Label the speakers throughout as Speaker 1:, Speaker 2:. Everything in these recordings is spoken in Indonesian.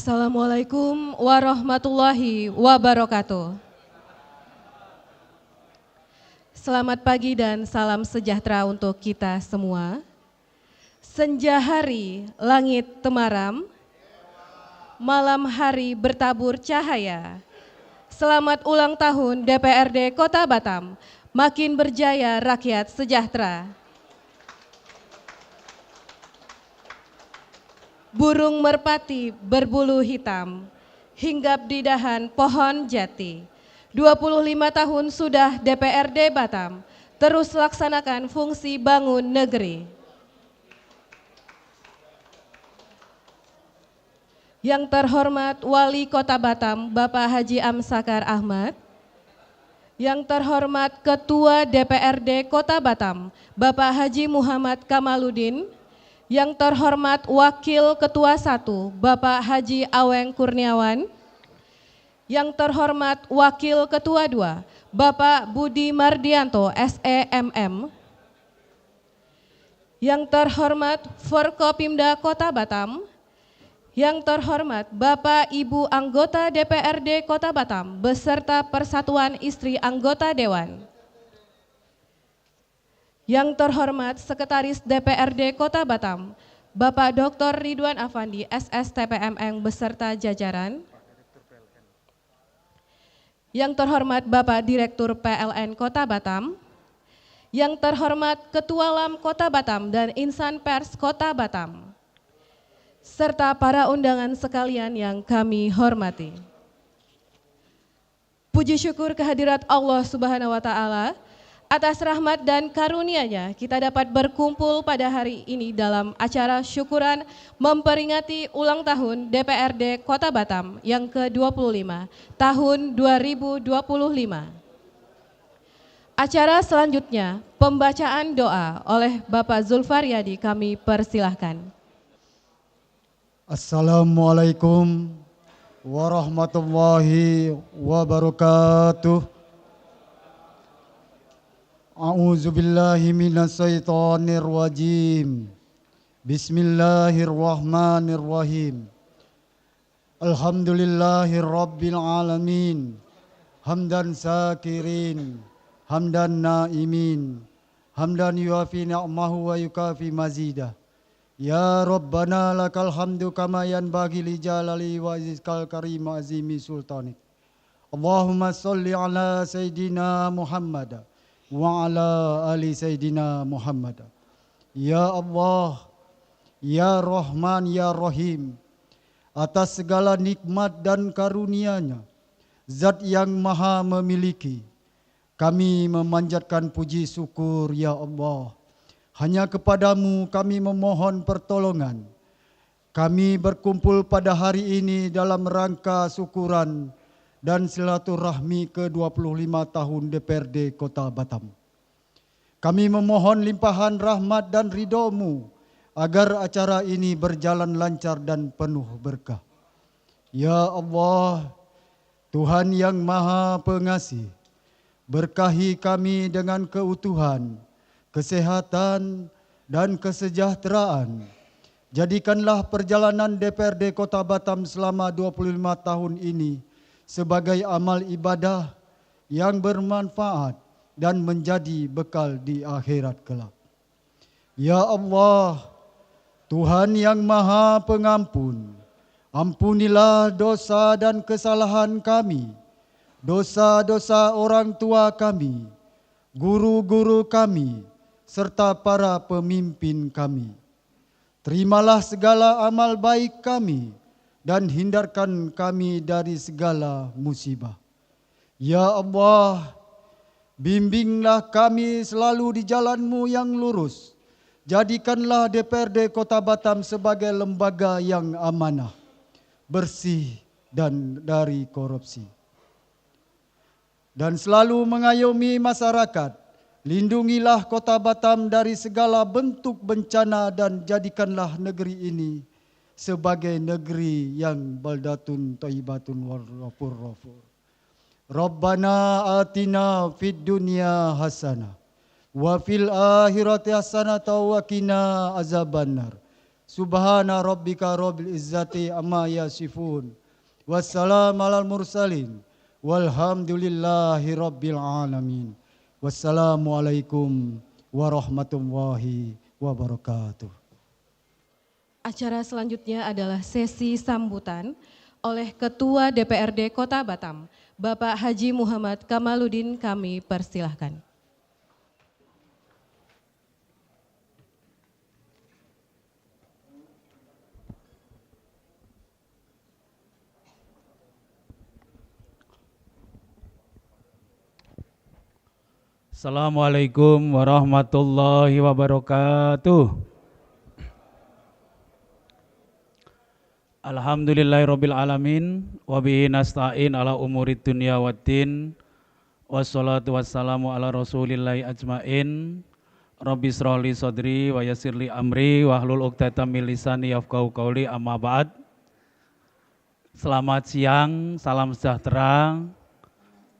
Speaker 1: Assalamualaikum warahmatullahi wabarakatuh. Selamat pagi dan salam sejahtera untuk kita semua. Senja hari, langit temaram, malam hari bertabur cahaya. Selamat ulang tahun DPRD Kota Batam, makin berjaya rakyat sejahtera. Burung merpati berbulu hitam, hinggap di dahan pohon jati. 25 tahun sudah DPRD Batam, terus laksanakan fungsi bangun negeri. Yang terhormat Wali Kota Batam, Bapak Haji Amsakar Ahmad. Yang terhormat Ketua DPRD Kota Batam, Bapak Haji Muhammad Kamaludin. Yang terhormat Wakil Ketua 1, Bapak Haji Aweng Kurniawan. Yang terhormat Wakil Ketua 2, Bapak Budi Mardianto, SEMM. Yang terhormat Forkopimda Kota Batam. Yang terhormat Bapak Ibu anggota DPRD Kota Batam beserta Persatuan Istri Anggota Dewan. Yang terhormat Sekretaris DPRD Kota Batam, Bapak Dr. Ridwan Afandi, SSTPMN beserta jajaran. Yang terhormat Bapak Direktur PLN Kota Batam. Yang terhormat Ketua LAM Kota Batam dan Insan Pers Kota Batam. Serta para undangan sekalian yang kami hormati. Puji syukur kehadirat Allah Subhanahu wa Ta'ala. Atas rahmat dan karunia-Nya kita dapat berkumpul pada hari ini dalam acara syukuran memperingati ulang tahun DPRD Kota Batam yang ke-25 tahun 2025. Acara selanjutnya pembacaan doa oleh Bapak Zulfaryadi, kami persilahkan.
Speaker 2: Assalamualaikum warahmatullahi wabarakatuh. A'udzubillahi minasyaitonir rajim. Bismillahirrahmanirrahim. Alhamdulillahirabbil alamin. Hamdan syakirin, hamdan naimin, hamdan yuafi ni'mahu wa yukafi mazidah. Ya Rabbana lakal hamdu kama yanbaghi li jalali wa izkal karim azimi sultanik. Allahumma sholli ala sayyidina Muhammad wa ala ali Sayyidina Muhammad. Ya Allah, Ya Rahman, Ya Rahim, atas segala nikmat dan karunia-Nya, Zat yang maha memiliki, kami memanjatkan puji syukur, Ya Allah. Hanya kepadamu kami memohon pertolongan. Kami berkumpul pada hari ini dalam rangka syukuran dan silaturahmi ke-25 tahun DPRD Kota Batam. Kami memohon limpahan rahmat dan ridho-Mu agar acara ini berjalan lancar dan penuh berkah. Ya Allah, Tuhan yang Maha Pengasih, berkahi kami dengan keutuhan, kesehatan, dan kesejahteraan. Jadikanlah perjalanan DPRD Kota Batam selama 25 tahun ini sebagai amal ibadah yang bermanfaat dan menjadi bekal di akhirat kelak. Ya Allah, Tuhan yang Maha Pengampun, ampunilah dosa dan kesalahan kami, dosa-dosa orang tua kami, guru-guru kami, serta para pemimpin kami. Terimalah segala amal baik kami, dan hindarkan kami dari segala musibah. Ya Allah, bimbinglah kami selalu di jalan-Mu yang lurus. Jadikanlah DPRD Kota Batam sebagai lembaga yang amanah, bersih, dan dari korupsi. Dan selalu mengayomi masyarakat. Lindungilah Kota Batam dari segala bentuk bencana dan jadikanlah negeri ini sebagai negeri yang baldatun thayyibatun warghafur ghafur. Rabbana atina fid dunya hasanah wa fil akhirati hasanah wa qina azabannar. Subhana rabbika rabbil izzati amma yasifun. Wassalamu alal mursalin. Walhamdulillahi rabbil alamin. Wassalamualaikum warahmatullahi wabarakatuh.
Speaker 1: Acara selanjutnya adalah sesi sambutan oleh Ketua DPRD Kota Batam, Bapak Haji Muhammad Kamaludin. Kami persilahkan.
Speaker 3: Assalamualaikum warahmatullahi wabarakatuh. Alhamdulillahirabbil alamin wa bihi nasta'in ala umurid dunya waddin. Wassalatu wassalamu ala rasulillahi ajmain. Rabbi shrahli sadri wa yassirli amri wahlul 'uqdatam min lisani yafqahu qauli, amma ba'd. Selamat siang, salam sejahtera.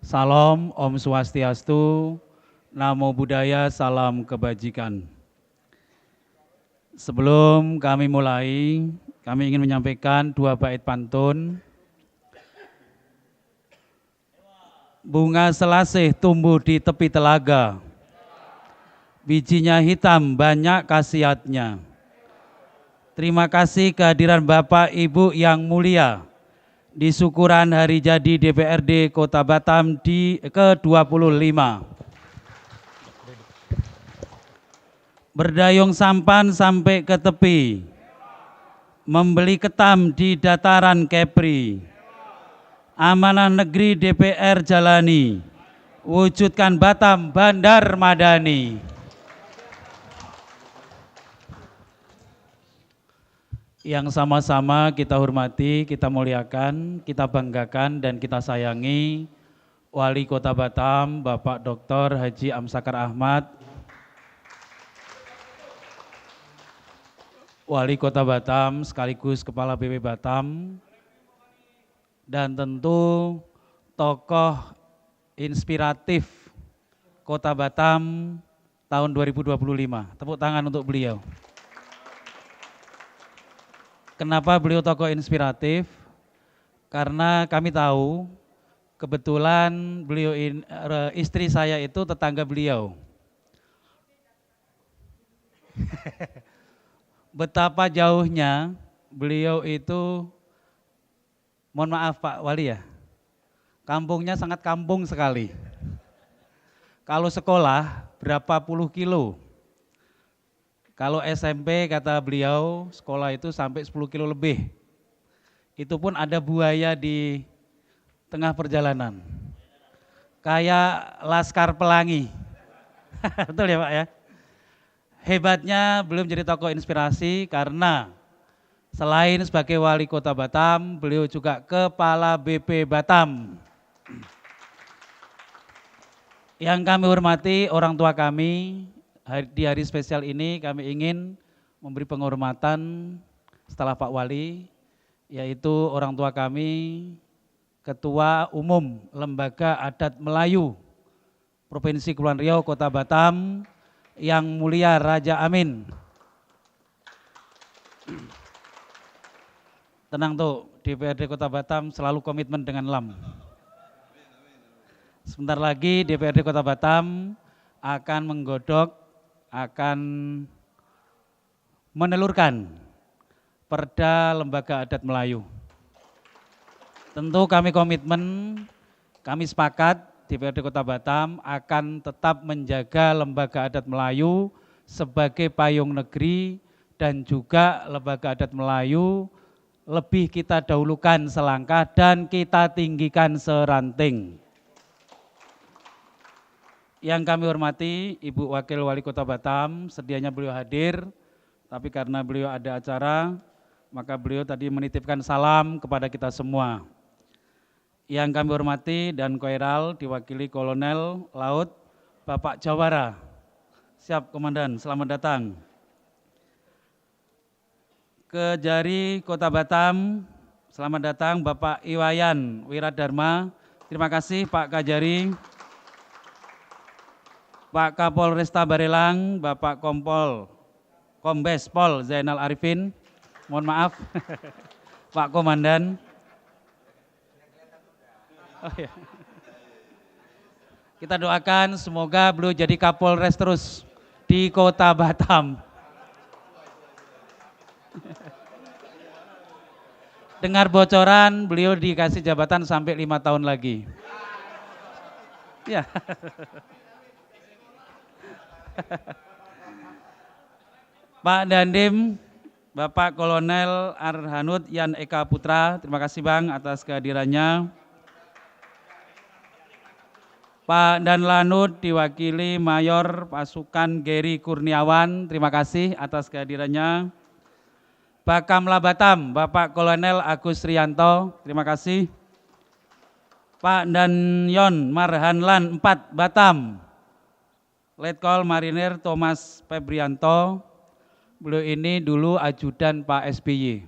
Speaker 3: Salam Om Swastiastu. Namo Buddhaya, salam kebajikan. Sebelum kami mulai, kami ingin menyampaikan 2 bait pantun. Bunga selasih tumbuh di tepi telaga, bijinya hitam banyak khasiatnya. Terima kasih kehadiran Bapak Ibu yang mulia di syukuran hari jadi DPRD Kota Batam di ke-25. Berdayung sampan sampai ke tepi, membeli ketam di dataran Kepri. Amanah negeri DPR jalani, wujudkan Batam Bandar Madani. Yang sama-sama kita hormati, kita muliakan, kita banggakan dan kita sayangi Wali Kota Batam, Bapak Dr. Haji Amsakar Ahmad, Wali Kota Batam sekaligus Kepala BP Batam, dan tentu tokoh inspiratif Kota Batam tahun 2025. Tepuk tangan untuk beliau. Kenapa beliau tokoh inspiratif? Karena kami tahu kebetulan beliau istri saya itu tetangga beliau. Betapa jauhnya beliau itu, mohon maaf Pak Wali ya, kampungnya sangat kampung sekali. Kalau sekolah berapa puluh kilo, kalau SMP kata beliau sekolah itu sampai 10 kilo lebih. Itu pun ada buaya di tengah perjalanan, kayak Laskar Pelangi. Betul ya Pak ya? Hebatnya belum jadi tokoh inspirasi karena selain sebagai Wali Kota Batam, beliau juga Kepala BP Batam. Yang kami hormati orang tua kami, di hari spesial ini kami ingin memberi penghormatan setelah Pak Wali, yaitu orang tua kami, Ketua Umum Lembaga Adat Melayu Provinsi Kepulauan Riau Kota Batam, Yang Mulia Raja Amin. Tenang tuh, DPRD Kota Batam selalu komitmen dengan LAM. Sebentar lagi DPRD Kota Batam akan menggodok, akan menelurkan Perda Lembaga Adat Melayu. Tentu kami komitmen, kami sepakat DPRD Kota Batam akan tetap menjaga Lembaga Adat Melayu sebagai payung negeri dan juga Lembaga Adat Melayu lebih kita dahulukan selangkah dan kita tinggikan seranting. Yang kami hormati Ibu Wakil Wali Kota Batam, sedianya beliau hadir, tapi karena beliau ada acara, maka beliau tadi menitipkan salam kepada kita semua. Yang kami hormati dan Koiral diwakili Kolonel Laut Bapak Jawara. Siap Komandan, selamat datang. Kejari Kota Batam, selamat datang Bapak Iwayan Wiradharma. Terima kasih Pak Kajari. Pak Kapolresta Barelang, Bapak Kombes Pol Zainal Arifin. Mohon maaf, Pak Komandan. Oh, ya. Kita doakan semoga beliau jadi Kapolres terus di Kota Batam. Dengar bocoran beliau dikasih jabatan sampai 5 tahun lagi. Ya. Pak Dandim, Bapak Kolonel Arhanud Yan Eka Putra, terima kasih Bang atas kehadirannya. Pak Danlanut diwakili Mayor Pasukan Geri Kurniawan, terima kasih atas kehadirannya. Bakamla Batam, Bapak Kolonel Agus Rianto, terima kasih. Pak Danyon Marhanlan 4 Batam, Letkol Marinir Thomas Febrianto, beliau ini dulu ajudan Pak SBY,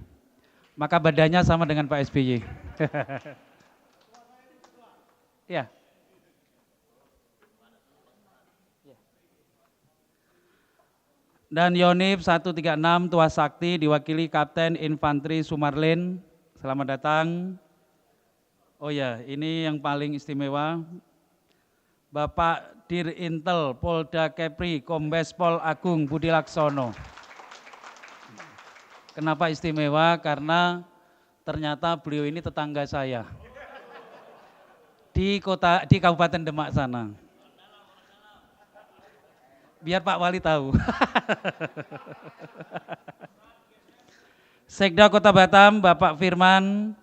Speaker 3: maka badannya sama dengan Pak SBY. Ya. Dan Yonif 136 Tua Sakti diwakili Kapten Infanteri Sumarlin, selamat datang. Oh ya, ini yang paling istimewa, Bapak Dir Intel Polda Kepri Kombes Pol Agung Budi Laksono. Kenapa istimewa? Karena ternyata beliau ini tetangga saya di Kabupaten Demak sana. Biar Pak Wali tahu. Sekda Kota Batam Bapak Firman.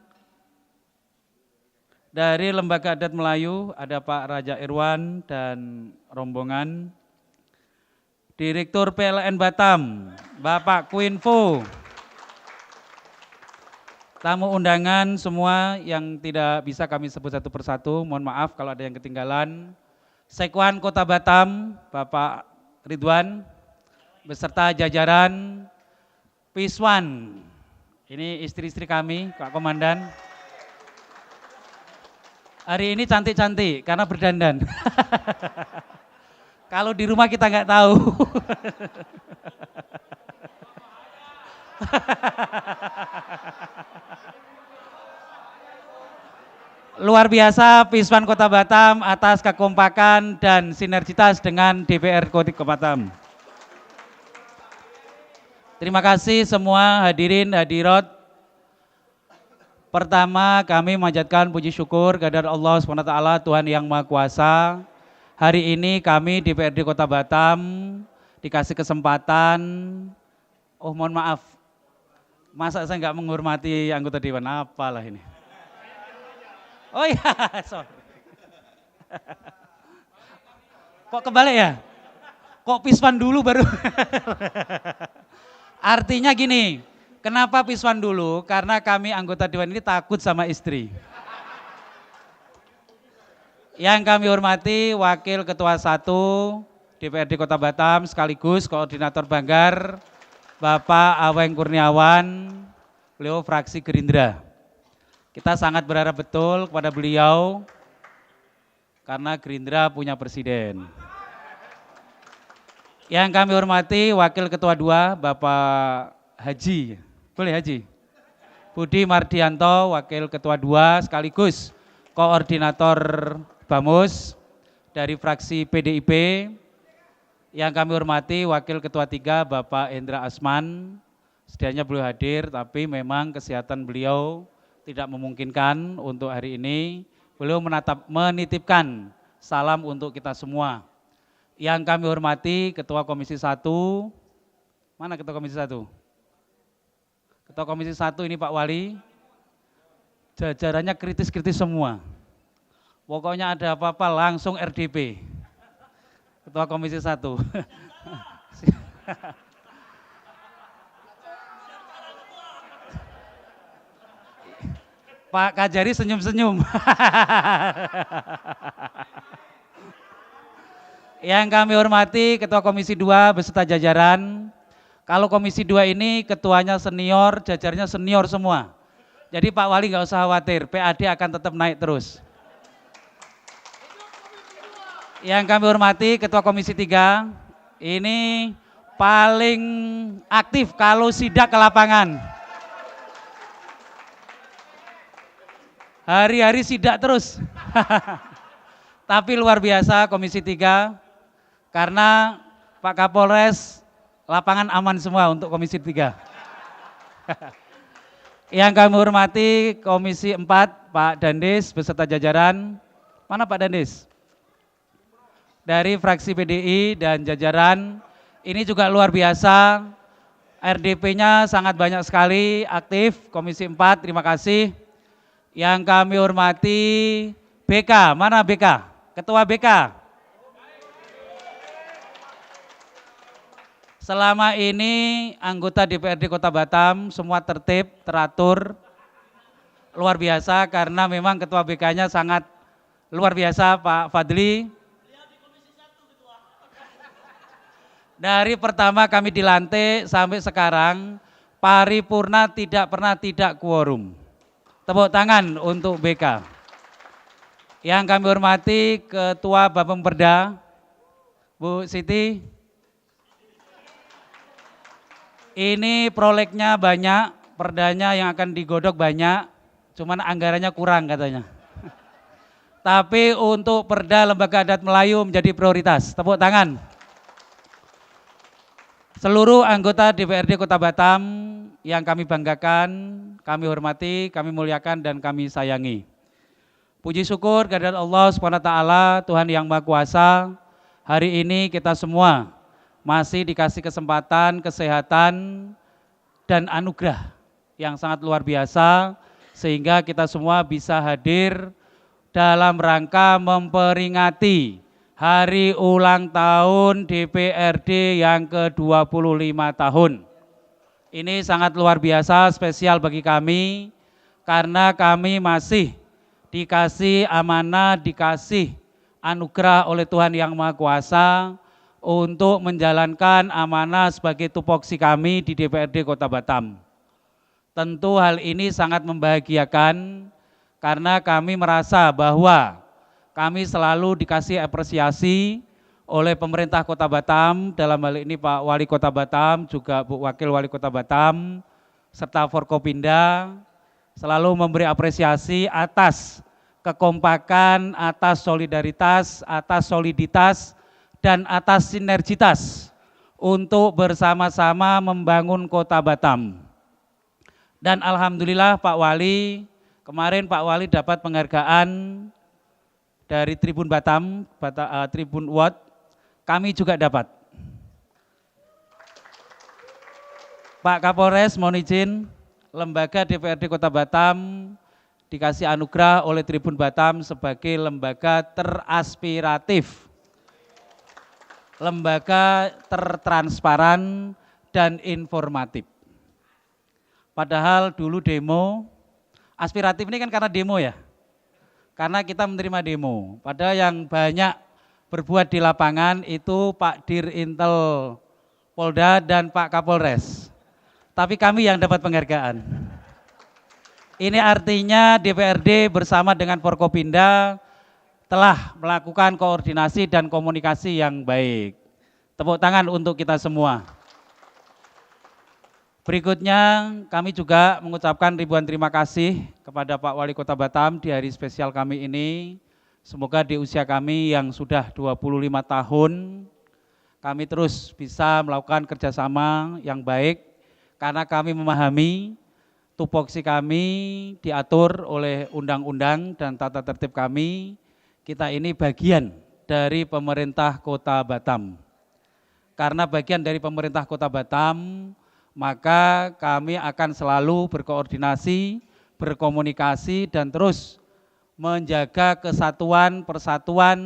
Speaker 3: Dari Lembaga Adat Melayu ada Pak Raja Irwan dan rombongan. Direktur PLN Batam Bapak Quinfo. Tamu undangan semua yang tidak bisa kami sebut satu persatu, mohon maaf kalau ada yang ketinggalan. Sekwan Kota Batam Bapak Ridwan beserta jajaran Piswan. Ini istri-istri kami, Pak Komandan. Hari ini cantik-cantik karena berdandan. Kalau di rumah kita nggak tahu. Luar biasa Piswan Kota Batam atas kekompakan dan sinergitas dengan DPR Kota Batam. Terima kasih semua hadirin hadirat. Pertama kami memanjatkan puji syukur kehadirat Allah SWT Tuhan Yang Maha Kuasa. Hari ini kami DPRD Kota Batam dikasih kesempatan. Oh mohon maaf, masa saya nggak menghormati anggota Dewan, apalah ini. Oh iya, sorry. Kok kebalik ya? Kok Piswan dulu baru? Artinya gini, kenapa Piswan dulu? Karena kami anggota Dewan ini takut sama istri. Yang kami hormati Wakil Ketua 1 DPRD Kota Batam sekaligus Koordinator Banggar, Bapak Aweng Kurniawan, beliau fraksi Gerindra. Kita sangat berharap betul kepada beliau karena Gerindra punya presiden. Yang kami hormati Wakil Ketua 2 Bapak Haji, boleh Haji? Budi Mardianto, Wakil Ketua 2 sekaligus Koordinator Bamus dari fraksi PDIP. Yang kami hormati Wakil Ketua 3 Bapak Hendra Asman, sedianya beliau hadir tapi memang kesehatan beliau tidak memungkinkan untuk hari ini. Beliau menitipkan salam untuk kita semua. Yang kami hormati Ketua Komisi 1, mana Ketua Komisi 1? Ketua Komisi 1 ini Pak Wali, jajarannya kritis-kritis semua. Pokoknya ada apa-apa langsung RDP. Ketua Komisi 1. Pak Kajari senyum-senyum. Yang kami hormati Ketua Komisi 2 beserta jajaran. Kalau Komisi 2 ini ketuanya senior, jajarnya senior semua. Jadi Pak Wali nggak usah khawatir, PAD akan tetap naik terus. Yang kami hormati Ketua Komisi 3, ini paling aktif kalau sidak ke lapangan. Hari-hari sidak terus. Tapi luar biasa Komisi 3 karena Pak Kapolres lapangan aman semua untuk Komisi 3. Yang kami hormati Komisi 4 Pak Dandes beserta jajaran. Mana Pak Dandes? Dari fraksi PDI dan jajaran. Ini juga luar biasa. RDP-nya sangat banyak sekali aktif. Komisi 4 terima kasih. Yang kami hormati BK. Mana BK? Ketua BK. Selama ini anggota DPRD Kota Batam semua tertib, teratur, luar biasa karena memang Ketua BK-nya sangat luar biasa Pak Fadli. Dari pertama kami dilantik sampai sekarang paripurna tidak pernah tidak quorum. Tepuk tangan untuk BK. Yang kami hormati Ketua Bapemperda Bu Siti. Ini prolegnya banyak, perdanya yang akan digodok banyak, cuman anggarannya kurang katanya. Tapi untuk perda Lembaga Adat Melayu menjadi prioritas. Tepuk tangan. Seluruh anggota DPRD Kota Batam yang kami banggakan, kami hormati, kami muliakan dan kami sayangi. Puji syukur kehadirat Allah SWT, Tuhan yang Maha Kuasa, hari ini kita semua masih dikasih kesempatan, kesehatan, dan anugerah yang sangat luar biasa sehingga kita semua bisa hadir dalam rangka memperingati hari ulang tahun DPRD yang ke-25 tahun. Ini sangat luar biasa, spesial bagi kami karena kami masih dikasih amanah, dikasih anugerah oleh Tuhan yang Maha Kuasa untuk menjalankan amanah sebagai tupoksi kami di DPRD Kota Batam. Tentu hal ini sangat membahagiakan karena kami merasa bahwa kami selalu dikasih apresiasi oleh pemerintah Kota Batam, dalam hal ini Pak Wali Kota Batam, juga Bu Wakil Wali Kota Batam, serta Forkopimda, selalu memberi apresiasi atas kekompakan, atas solidaritas, atas soliditas, dan atas sinergitas untuk bersama-sama membangun Kota Batam. Dan alhamdulillah Pak Wali, kemarin Pak Wali dapat penghargaan dari Tribun Batam, Tribun Award, kami juga dapat. Pak Kapolres mohon izin, lembaga DPRD Kota Batam dikasih anugerah oleh Tribun Batam sebagai lembaga teraspiratif, lembaga tertransparan dan informatif. Padahal dulu demo, aspiratif ini kan karena demo ya, karena kita menerima demo. Padahal yang banyak berbuat di lapangan itu Pak Dir Intel Polda dan Pak Kapolres. Tapi kami yang dapat penghargaan. Ini artinya DPRD bersama dengan Forkopimda telah melakukan koordinasi dan komunikasi yang baik. Tepuk tangan untuk kita semua. Berikutnya kami juga mengucapkan ribuan terima kasih kepada Pak Wali Kota Batam di hari spesial kami ini. Semoga di usia kami yang sudah 25 tahun, kami terus bisa melakukan kerjasama yang baik karena kami memahami tupoksi kami diatur oleh undang-undang dan tata tertib kami. Kita ini bagian dari pemerintah Kota Batam. Karena bagian dari pemerintah Kota Batam, maka kami akan selalu berkoordinasi, berkomunikasi, dan terus menjaga kesatuan, persatuan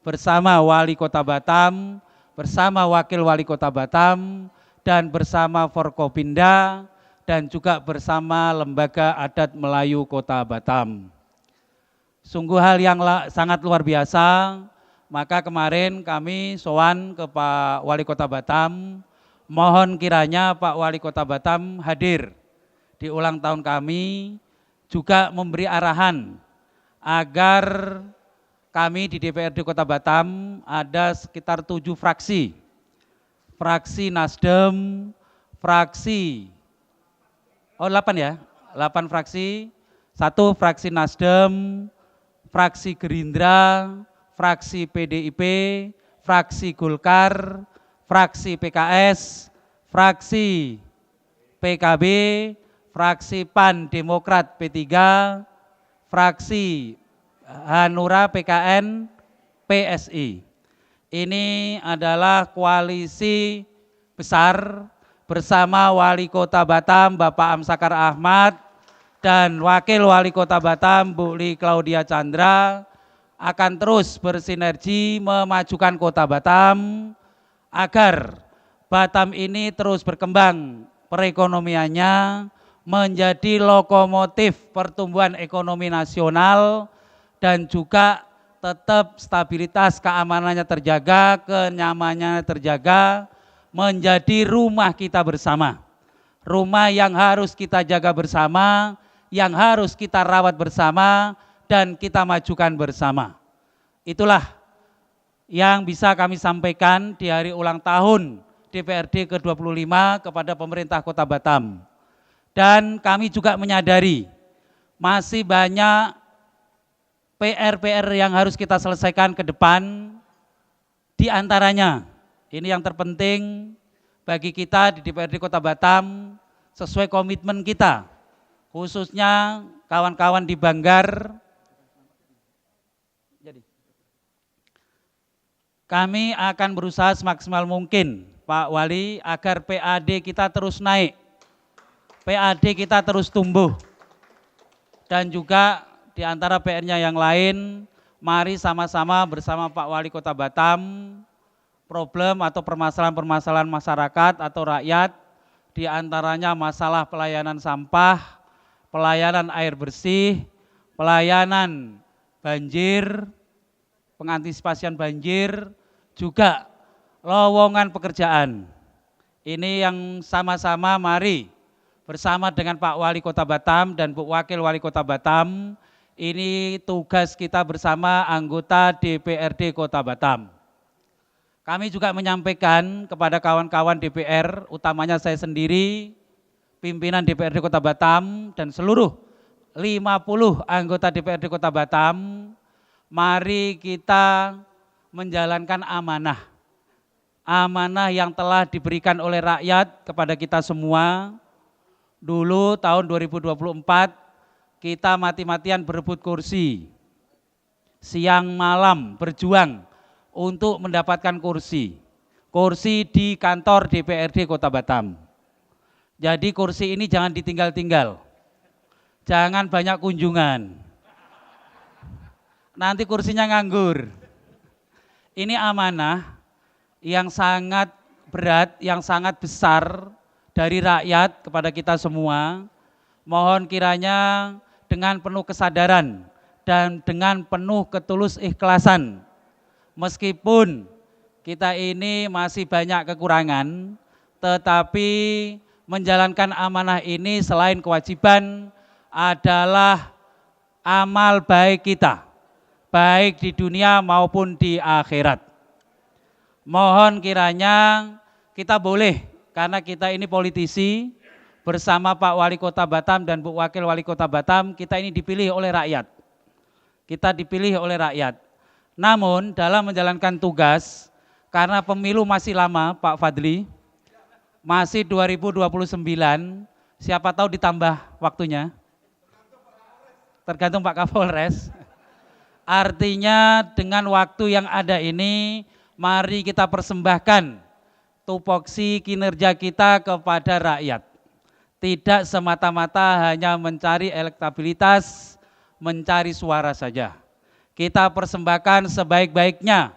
Speaker 3: bersama Wali Kota Batam, bersama Wakil Wali Kota Batam, dan bersama Forkopimda, dan juga bersama Lembaga Adat Melayu Kota Batam. Sungguh hal yang sangat luar biasa, maka kemarin kami sowan ke Pak Wali Kota Batam, mohon kiranya Pak Wali Kota Batam hadir di ulang tahun kami, juga memberi arahan agar kami di DPRD Kota Batam ada sekitar 7 fraksi. fraksi Nasdem, fraksi 8 ya, 8 fraksi, 1 fraksi Nasdem, fraksi Gerindra, fraksi PDIP, fraksi Golkar, fraksi PKS, fraksi PKB, fraksi PAN Demokrat P3, fraksi Hanura PKN PSI. Ini adalah koalisi besar bersama Wali Kota Batam Bapak Amsakar Ahmad dan Wakil Wali Kota Batam Bu Li Claudia Chandra akan terus bersinergi memajukan Kota Batam agar Batam ini terus berkembang perekonomiannya, menjadi lokomotif pertumbuhan ekonomi nasional dan juga tetap stabilitas keamanannya terjaga, kenyamanannya terjaga, menjadi rumah kita bersama. Rumah yang harus kita jaga bersama, yang harus kita rawat bersama, dan kita majukan bersama. Itulah yang bisa kami sampaikan di hari ulang tahun DPRD ke-25 kepada pemerintah Kota Batam. Dan kami juga menyadari masih banyak PR-PR yang harus kita selesaikan ke depan. Di antaranya, ini yang terpenting bagi kita di DPRD Kota Batam, sesuai komitmen kita, khususnya kawan-kawan di Banggar. Kami akan berusaha semaksimal mungkin, Pak Wali, agar PAD kita terus naik, PAD kita terus tumbuh. Dan juga di antara PR-nya yang lain, mari sama-sama bersama Pak Wali Kota Batam, problem atau permasalahan-permasalahan masyarakat atau rakyat, di antaranya masalah pelayanan sampah, pelayanan air bersih, pelayanan banjir, pengantisipasian banjir, juga lowongan pekerjaan. Ini yang sama-sama mari bersama dengan Pak Wali Kota Batam dan Bu Wakil Wali Kota Batam, ini tugas kita bersama anggota DPRD Kota Batam. Kami juga menyampaikan kepada kawan-kawan DPR, utamanya saya sendiri, pimpinan DPRD Kota Batam dan seluruh 50 anggota DPRD Kota Batam, mari kita menjalankan amanah. Amanah yang telah diberikan oleh rakyat kepada kita semua. Dulu tahun 2024 kita mati-matian berebut kursi, siang malam berjuang untuk mendapatkan kursi di kantor DPRD Kota Batam. Jadi kursi ini jangan ditinggal-tinggal, jangan banyak kunjungan, nanti kursinya nganggur. Ini amanah yang sangat berat, yang sangat besar dari rakyat kepada kita semua. Mohon kiranya dengan penuh kesadaran dan dengan penuh ketulus ikhlasan, meskipun kita ini masih banyak kekurangan, tetapi menjalankan amanah ini selain kewajiban adalah amal baik kita, baik di dunia maupun di akhirat. Mohon kiranya kita boleh, karena kita ini politisi, bersama Pak Wali Kota Batam dan Bu Wakil Wali Kota Batam, kita ini dipilih oleh rakyat. Kita dipilih oleh rakyat. Namun dalam menjalankan tugas, karena pemilu masih lama Pak Fadli, masih 2029, siapa tahu ditambah waktunya. Tergantung Pak Kapolres. Artinya dengan waktu yang ada ini, mari kita persembahkan tupoksi kinerja kita kepada rakyat. Tidak semata-mata hanya mencari elektabilitas, mencari suara saja. Kita persembahkan sebaik-baiknya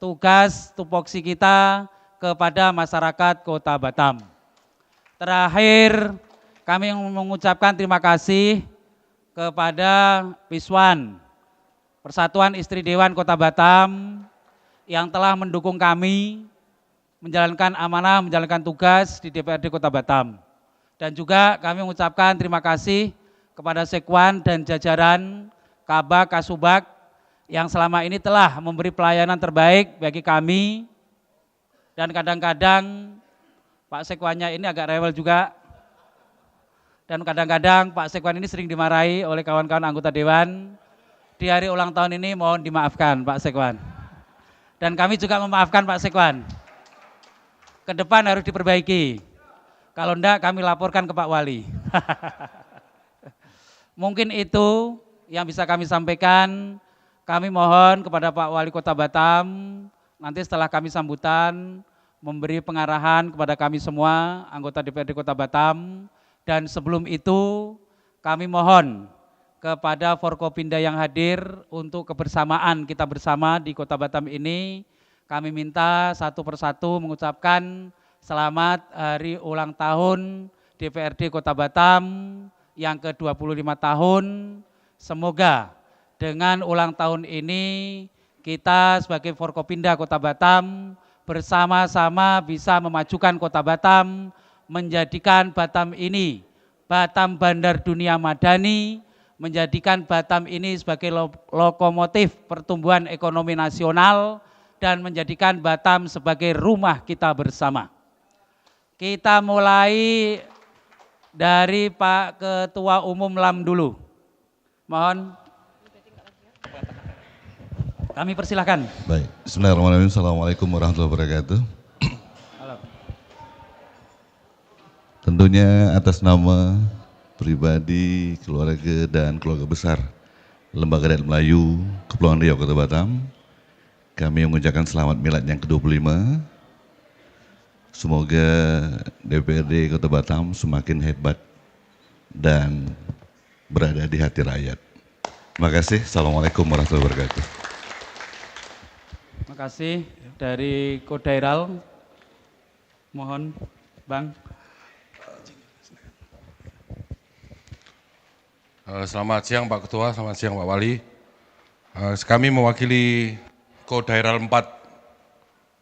Speaker 3: tugas tupoksi kita kepada masyarakat Kota Batam. Terakhir, kami mengucapkan terima kasih kepada Piswan, Persatuan Istri Dewan Kota Batam, yang telah mendukung kami menjalankan amanah, menjalankan tugas di DPRD Kota Batam. Dan juga kami mengucapkan terima kasih kepada Sekwan dan jajaran Kabak, Kasubag yang selama ini telah memberi pelayanan terbaik bagi kami Dan kadang-kadang Pak Sekwannya ini agak rewel juga. Dan kadang-kadang Pak Sekwan ini sering dimarahi oleh kawan-kawan anggota Dewan. Di hari ulang tahun ini mohon dimaafkan Pak Sekwan. Dan kami juga memaafkan Pak Sekwan. Ke depan harus diperbaiki. Kalau enggak kami laporkan ke Pak Wali. Mungkin itu yang bisa kami sampaikan. Kami mohon kepada Pak Wali Kota Batam, nanti setelah kami sambutan, memberi pengarahan kepada kami semua, anggota DPRD Kota Batam. Dan sebelum itu, kami mohon kepada Forkopimda yang hadir untuk kebersamaan kita bersama di Kota Batam ini. Kami minta satu persatu mengucapkan selamat hari ulang tahun DPRD Kota Batam yang ke-25 tahun. Semoga dengan ulang tahun ini kita sebagai Forkopimda Kota Batam bersama-sama bisa memajukan Kota Batam, menjadikan Batam ini Batam Bandar Dunia Madani, menjadikan Batam ini sebagai lokomotif pertumbuhan ekonomi nasional dan menjadikan Batam sebagai rumah kita bersama. Kita mulai dari Pak Ketua Umum LAM dulu. Mohon kami persilahkan.
Speaker 4: Baik, bismillahirrahmanirrahim. Assalamualaikum warahmatullahi wabarakatuh. Tentunya atas nama pribadi, keluarga dan keluarga besar Lembaga Adat Melayu Kepulauan Riau Kota Batam, kami mengucapkan selamat milad yang ke-25. Semoga DPRD Kota Batam semakin hebat dan berada di hati rakyat. Terima kasih. Assalamualaikum warahmatullahi wabarakatuh.
Speaker 3: Terima kasih dari Kodairal. Mohon Bang.
Speaker 5: Selamat siang Pak Ketua, selamat siang Pak Wali. Kami mewakili Kodairal 4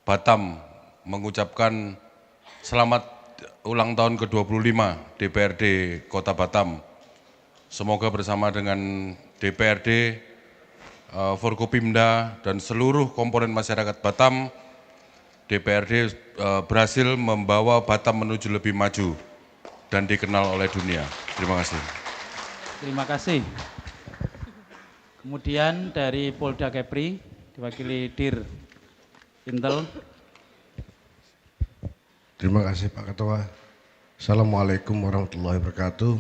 Speaker 5: Batam mengucapkan selamat ulang tahun ke-25 DPRD Kota Batam. Semoga bersama dengan DPRD, Forkopimda dan seluruh komponen masyarakat Batam, DPRD berhasil membawa Batam menuju lebih maju dan dikenal oleh dunia. Terima kasih.
Speaker 3: Terima kasih. Kemudian dari Polda Kepri, diwakili Dir Intel.
Speaker 6: Terima kasih Pak Ketua. Assalamualaikum warahmatullahi wabarakatuh.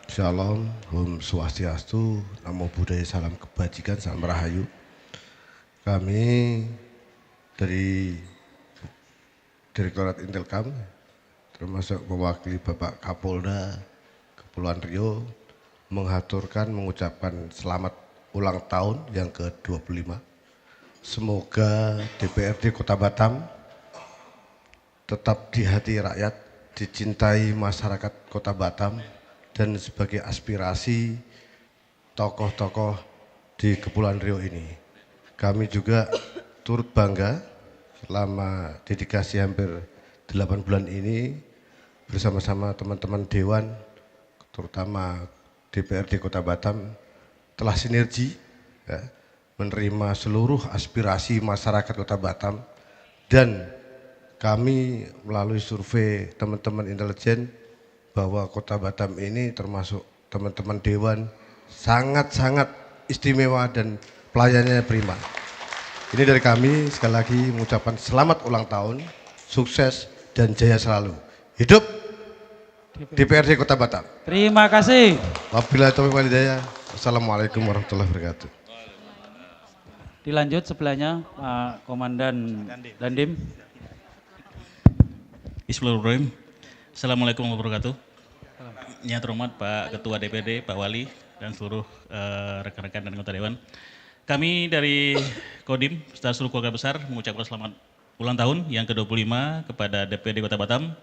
Speaker 6: Shalom, Om Swastiastu, Namo Buddhaya, salam kebajikan, salam rahayu. Kami dari Direktorat Intelkam, termasuk mewakili Bapak Kapolda Kepulauan Riau, mengucapkan selamat ulang tahun yang ke-25. Semoga DPRD Kota Batam tetap di hati rakyat, dicintai masyarakat Kota Batam, dan sebagai aspirasi tokoh-tokoh di Kepulauan Riau ini. Kami juga turut bangga selama dedikasi hampir 8 bulan ini bersama-sama teman-teman Dewan, terutama DPRD Kota Batam, telah sinergi ya, menerima seluruh aspirasi masyarakat Kota Batam, dan kami melalui survei teman-teman intelijen bahwa Kota Batam ini termasuk teman-teman Dewan sangat-sangat istimewa dan pelayanannya prima. Ini dari kami sekali lagi mengucapkan selamat ulang tahun, sukses dan jaya selalu. Hidup DPRD Kota Batam.
Speaker 3: Terima kasih.
Speaker 6: Wabillahi taufiq wal hidayah. Assalamualaikum warahmatullahi wabarakatuh.
Speaker 3: Dilanjut sebelahnya Pak Komandan Dandim.
Speaker 7: Bismillahirrahmanirrahim. Assalamualaikum warahmatullahi wabarakatuh. Yang terhormat Pak Ketua DPRD, Pak Wali, dan seluruh rekan-rekan dan anggota Dewan. Kami dari Kodim, serta seluruh keluarga besar mengucapkan selamat ulang tahun yang ke-25 kepada DPRD Kota Batam.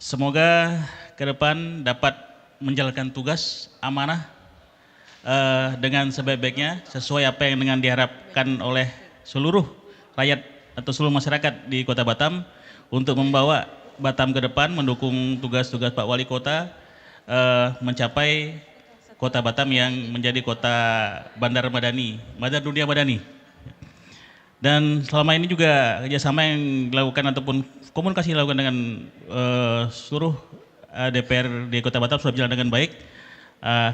Speaker 7: Semoga ke depan dapat menjalankan tugas amanah dengan sebaik-baiknya sesuai apa yang dengan diharapkan oleh seluruh rakyat atau seluruh masyarakat di Kota Batam untuk membawa Batam ke depan, mendukung tugas-tugas Pak Wali Kota mencapai Kota Batam yang menjadi kota bandar madani, bandar dunia madani. Dan selama ini juga kerjasama yang dilakukan ataupun komunikasi dilakukan dengan seluruh DPRD Kota Batam sudah berjalan dengan baik.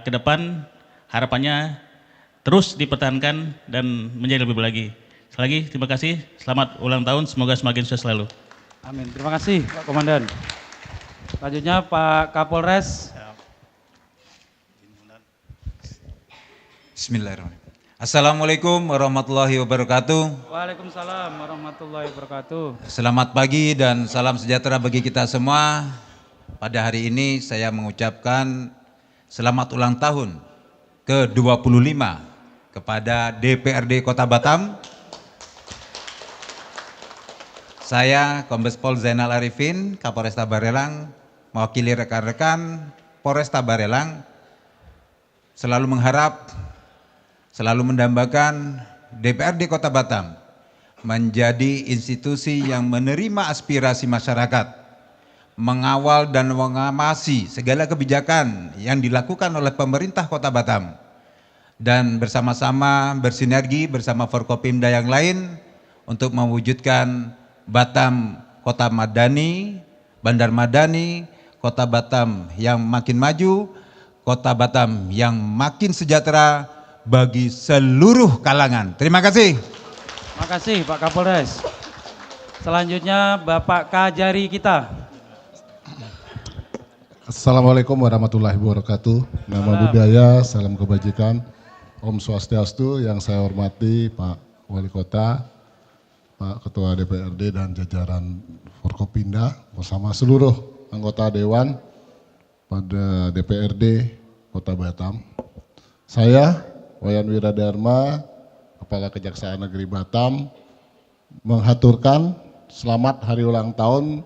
Speaker 7: Ke depan harapannya terus dipertahankan dan menjadi lebih baik lagi. Sekali lagi terima kasih, selamat ulang tahun, semoga semakin sukses selalu.
Speaker 3: Amin. Terima kasih Pak Komandan. Selanjutnya Pak Kapolres.
Speaker 8: Bismillahirrahmanirrahim. Assalamualaikum warahmatullahi wabarakatuh.
Speaker 3: Waalaikumsalam warahmatullahi wabarakatuh.
Speaker 8: Selamat pagi dan salam sejahtera bagi kita semua. Pada hari ini saya mengucapkan selamat ulang tahun ke-25 kepada DPRD Kota Batam. Saya Kombes Pol Zainal Arifin, Kapolresta Barelang, mewakili rekan-rekan Polresta Barelang, selalu mengharap, selalu mendambakan DPRD Kota Batam menjadi institusi yang menerima aspirasi masyarakat, mengawal dan mengawasi segala kebijakan yang dilakukan oleh pemerintah Kota Batam, dan bersama-sama bersinergi bersama Forkopimda yang lain untuk mewujudkan Batam Kota Madani, Bandar Madani, Kota Batam yang makin maju, Kota Batam yang makin sejahtera bagi seluruh kalangan. Terima kasih.
Speaker 3: Terima kasih Pak Kapolres. Selanjutnya Bapak Kajari kita.
Speaker 9: Assalamualaikum warahmatullahi wabarakatuh. Nama budaya, salam kebajikan. Om Swastiastu, yang saya hormati Pak Wali Kota, Pak Ketua DPRD dan jajaran Forkopimda bersama seluruh anggota Dewan pada DPRD Kota Batam. Saya Wayan Wiradharma, Kepala Kejaksaan Negeri Batam, menghaturkan selamat hari ulang tahun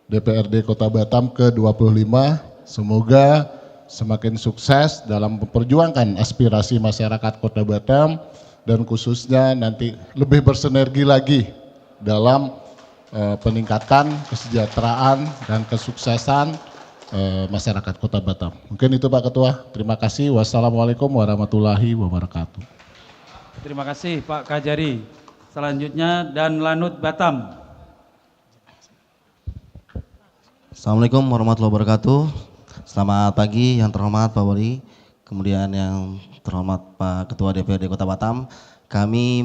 Speaker 9: DPRD Kota Batam ke-25. Semoga semakin sukses dalam memperjuangkan aspirasi masyarakat Kota Batam dan khususnya nanti lebih bersinergi lagi dalam peningkatan kesejahteraan dan kesuksesan masyarakat Kota Batam. Mungkin itu Pak Ketua. Terima kasih. Wassalamualaikum warahmatullahi wabarakatuh.
Speaker 3: Terima kasih Pak Kajari. Selanjutnya Dan Lanut Batam.
Speaker 10: Assalamualaikum warahmatullahi wabarakatuh. Selamat pagi yang terhormat Pak Wali, kemudian yang terhormat Pak Ketua DPRD Kota Batam. Kami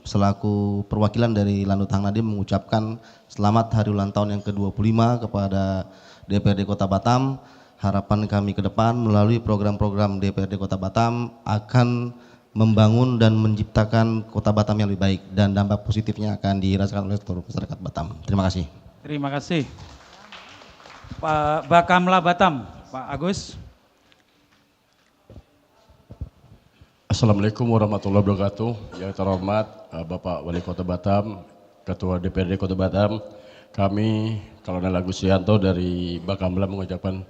Speaker 10: selaku perwakilan dari Lanut Hang Nadim mengucapkan selamat hari ulang tahun yang ke-25 kepada DPRD Kota Batam. Harapan kami ke depan melalui program-program DPRD Kota Batam akan membangun dan menciptakan Kota Batam yang lebih baik dan dampak positifnya akan dirasakan oleh seluruh masyarakat Batam. Terima kasih.
Speaker 3: Terima kasih. Pak Bakamla Batam, Pak Agus.
Speaker 11: Assalamualaikum warahmatullahi wabarakatuh. Yang terhormat Bapak Wali Kota Batam, Ketua DPRD Kota Batam, kami Kolonel Agus Yanto dari Bakamla mengucapkan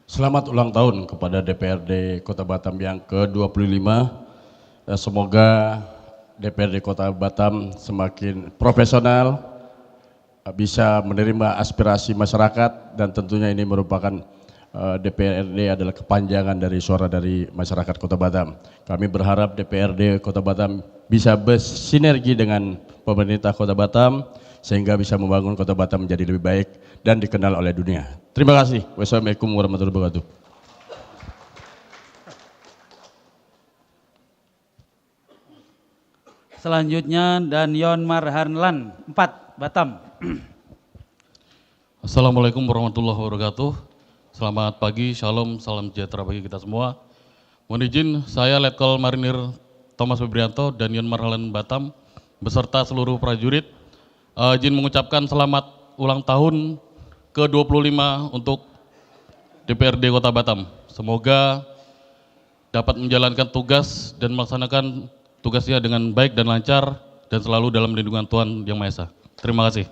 Speaker 11: selamat ulang tahun kepada DPRD Kota Batam yang ke-25. Semoga DPRD Kota Batam semakin profesional, bisa menerima aspirasi masyarakat, dan tentunya ini merupakan DPRD adalah kepanjangan dari suara dari masyarakat Kota Batam. Kami berharap DPRD Kota Batam bisa bersinergi dengan pemerintah Kota Batam sehingga bisa membangun Kota Batam menjadi lebih baik dan dikenal oleh dunia. Terima kasih. Wassalamualaikum warahmatullahi wabarakatuh.
Speaker 3: Selanjutnya Danyon Marhanlan 4 Batam.
Speaker 12: Assalamualaikum warahmatullahi wabarakatuh. Selamat pagi, shalom, salam sejahtera bagi kita semua. Mohon izin, saya Letkol Marinir Thomas Febrianto dan Yon Marhalan Batam beserta seluruh prajurit izin mengucapkan selamat ulang tahun ke-25 untuk DPRD Kota Batam. Semoga dapat menjalankan tugas dan melaksanakan tugasnya dengan baik dan lancar dan selalu dalam lindungan Tuhan Yang Maha Esa. Terima kasih.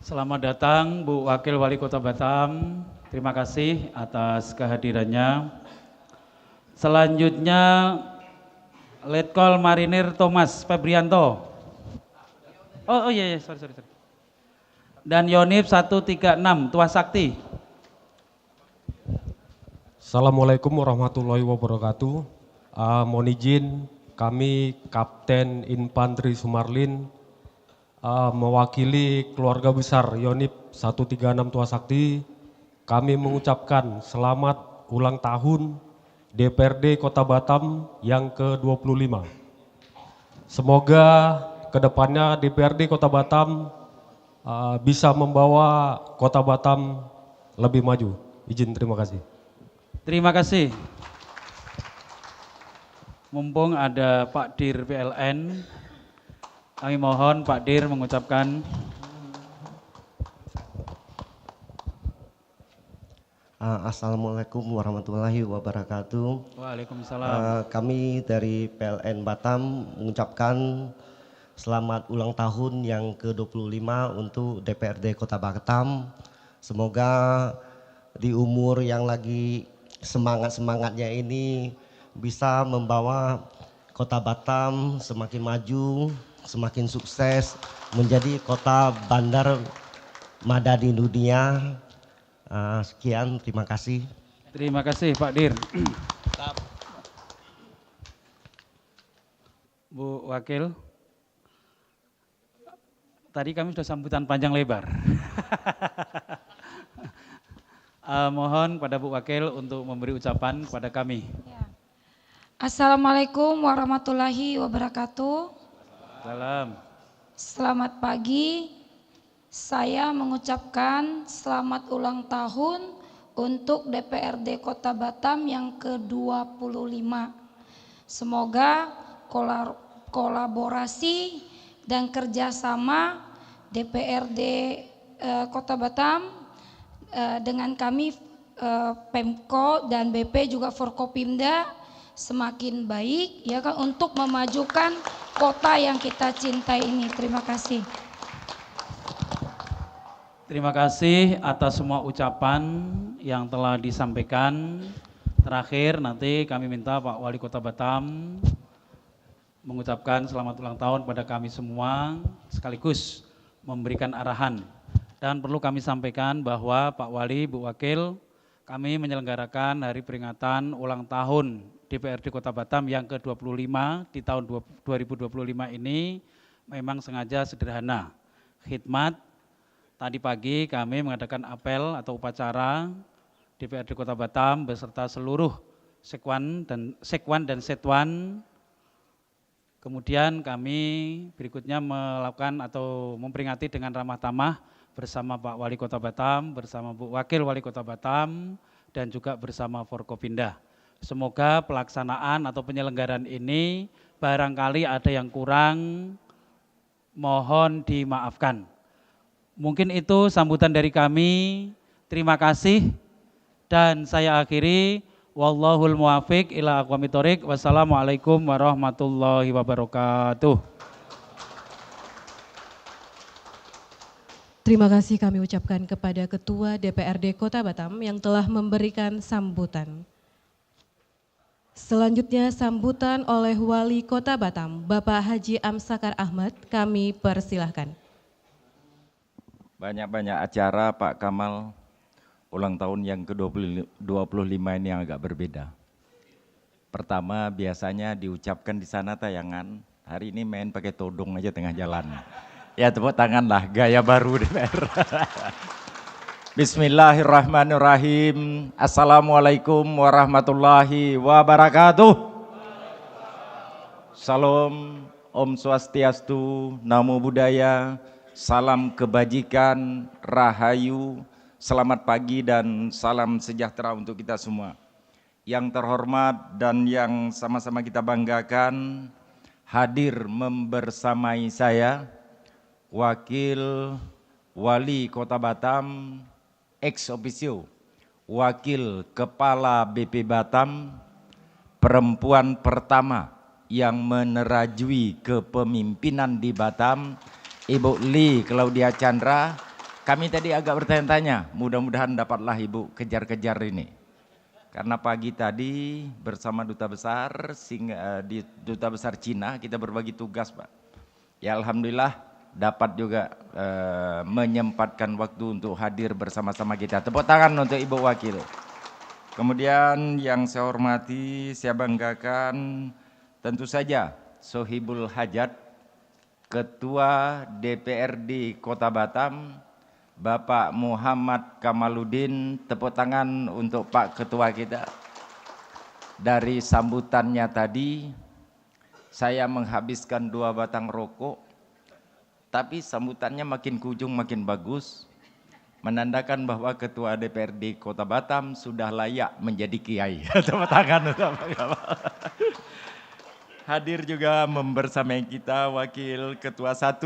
Speaker 3: Selamat datang Bu Wakil Wali Kota Batam. Terima kasih atas kehadirannya. Selanjutnya Letkol Marinir Thomas Febrianto. Oh iya, sorry. Dan Yonif 136 Tua Sakti.
Speaker 13: Assalamualaikum warahmatullahi wabarakatuh. Mohon izin kami Kapten Infanteri Sumarlin mewakili keluarga besar Yonif 136 Tua Sakti, kami mengucapkan selamat ulang tahun DPRD Kota Batam yang ke-25. Semoga kedepannya DPRD Kota Batam bisa membawa Kota Batam lebih maju. Izin, terima kasih.
Speaker 3: Terima kasih. Mumpung ada Pak Dir PLN, kami mohon Pak Dir mengucapkan.
Speaker 14: Assalamualaikum warahmatullahi wabarakatuh.
Speaker 3: Waalaikumsalam.
Speaker 14: Kami dari PLN Batam mengucapkan selamat ulang tahun yang ke-25 untuk DPRD Kota Batam. Semoga di umur yang lagi semangat-semangatnya ini bisa membawa Kota Batam semakin maju, semakin sukses, menjadi kota bandar mada di dunia. Sekian, terima kasih.
Speaker 3: Terima kasih Pak Dir. Bu Wakil, tadi kami sudah sambutan panjang lebar. Mohon pada Bu Wakil untuk memberi ucapan kepada kami.
Speaker 15: Assalamualaikum warahmatullahi wabarakatuh.
Speaker 3: Salam.
Speaker 15: Selamat pagi. Saya mengucapkan selamat ulang tahun untuk DPRD Kota Batam yang ke-25. Semoga kolaborasi dan kerjasama DPRD Kota Batam dengan kami Pemko dan BP juga Forkopimda semakin baik ya kan, untuk memajukan kota yang kita cintai ini. Terima kasih.
Speaker 3: Terima kasih atas semua ucapan yang telah disampaikan. Terakhir nanti kami minta Pak Wali Kota Batam mengucapkan selamat ulang tahun pada kami semua sekaligus memberikan arahan. Dan perlu kami sampaikan bahwa Pak Wali, Bu Wakil, kami menyelenggarakan hari peringatan ulang tahun DPRD Kota Batam yang ke-25 di tahun 2025 ini memang sengaja sederhana. Khidmat. Tadi pagi kami mengadakan apel atau upacara DPRD Kota Batam beserta seluruh sekwan dan setwan. Kemudian kami berikutnya melakukan atau memperingati dengan ramah tamah bersama Pak Wali Kota Batam, bersama Bu Wakil Wali Kota Batam, dan juga bersama Forkopimda. Semoga pelaksanaan atau penyelenggaraan ini barangkali ada yang kurang, mohon dimaafkan. Mungkin itu sambutan dari kami. Terima kasih dan saya akhiri. Wallahul muwafiq ila aqwamit thoriq. Wassalamualaikum warahmatullahi wabarakatuh.
Speaker 1: Terima kasih kami ucapkan kepada Ketua DPRD Kota Batam yang telah memberikan sambutan. Selanjutnya sambutan oleh Wali Kota Batam, Bapak Haji Amsakar Ahmad, kami persilahkan.
Speaker 16: Banyak-banyak acara Pak Kamal, ulang tahun yang ke-25 ini yang agak berbeda. Pertama biasanya diucapkan di sana tayangan, hari ini main pakai todong aja tengah jalan. Ya tepuk tangan lah, gaya baru DPR. Bismillahirrahmanirrahim. Assalamualaikum warahmatullahi wabarakatuh. Salam, Om Swastiastu, Namo Buddhaya. Salam kebajikan, rahayu, selamat pagi dan salam sejahtera untuk kita semua. Yang terhormat dan yang sama-sama kita banggakan, hadir membersamai saya, Wakil Wali Kota Batam, ex officio, Wakil Kepala BP Batam, perempuan pertama yang menerajui kepemimpinan di Batam, Ibu Li Claudia Chandra. Kami tadi agak bertanya-tanya, mudah-mudahan dapatlah Ibu kejar-kejar ini. Karena pagi tadi bersama Duta Besar di Duta Besar Cina kita berbagi tugas Pak. Ya Alhamdulillah dapat juga menyempatkan waktu untuk hadir bersama-sama kita. Tepuk tangan untuk Ibu Wakil. Kemudian yang saya hormati, saya banggakan tentu saja Sohibul Hajat, Ketua DPRD Kota Batam, Bapak Muhammad Kamaluddin. Tepuk tangan untuk Pak Ketua kita. Dari sambutannya tadi, saya menghabiskan 2 batang rokok, tapi sambutannya makin kunjung makin bagus, menandakan bahwa Ketua DPRD Kota Batam sudah layak menjadi kiai. Tepuk tangan untuk Pak. Hadir juga membersamai kita Wakil Ketua 1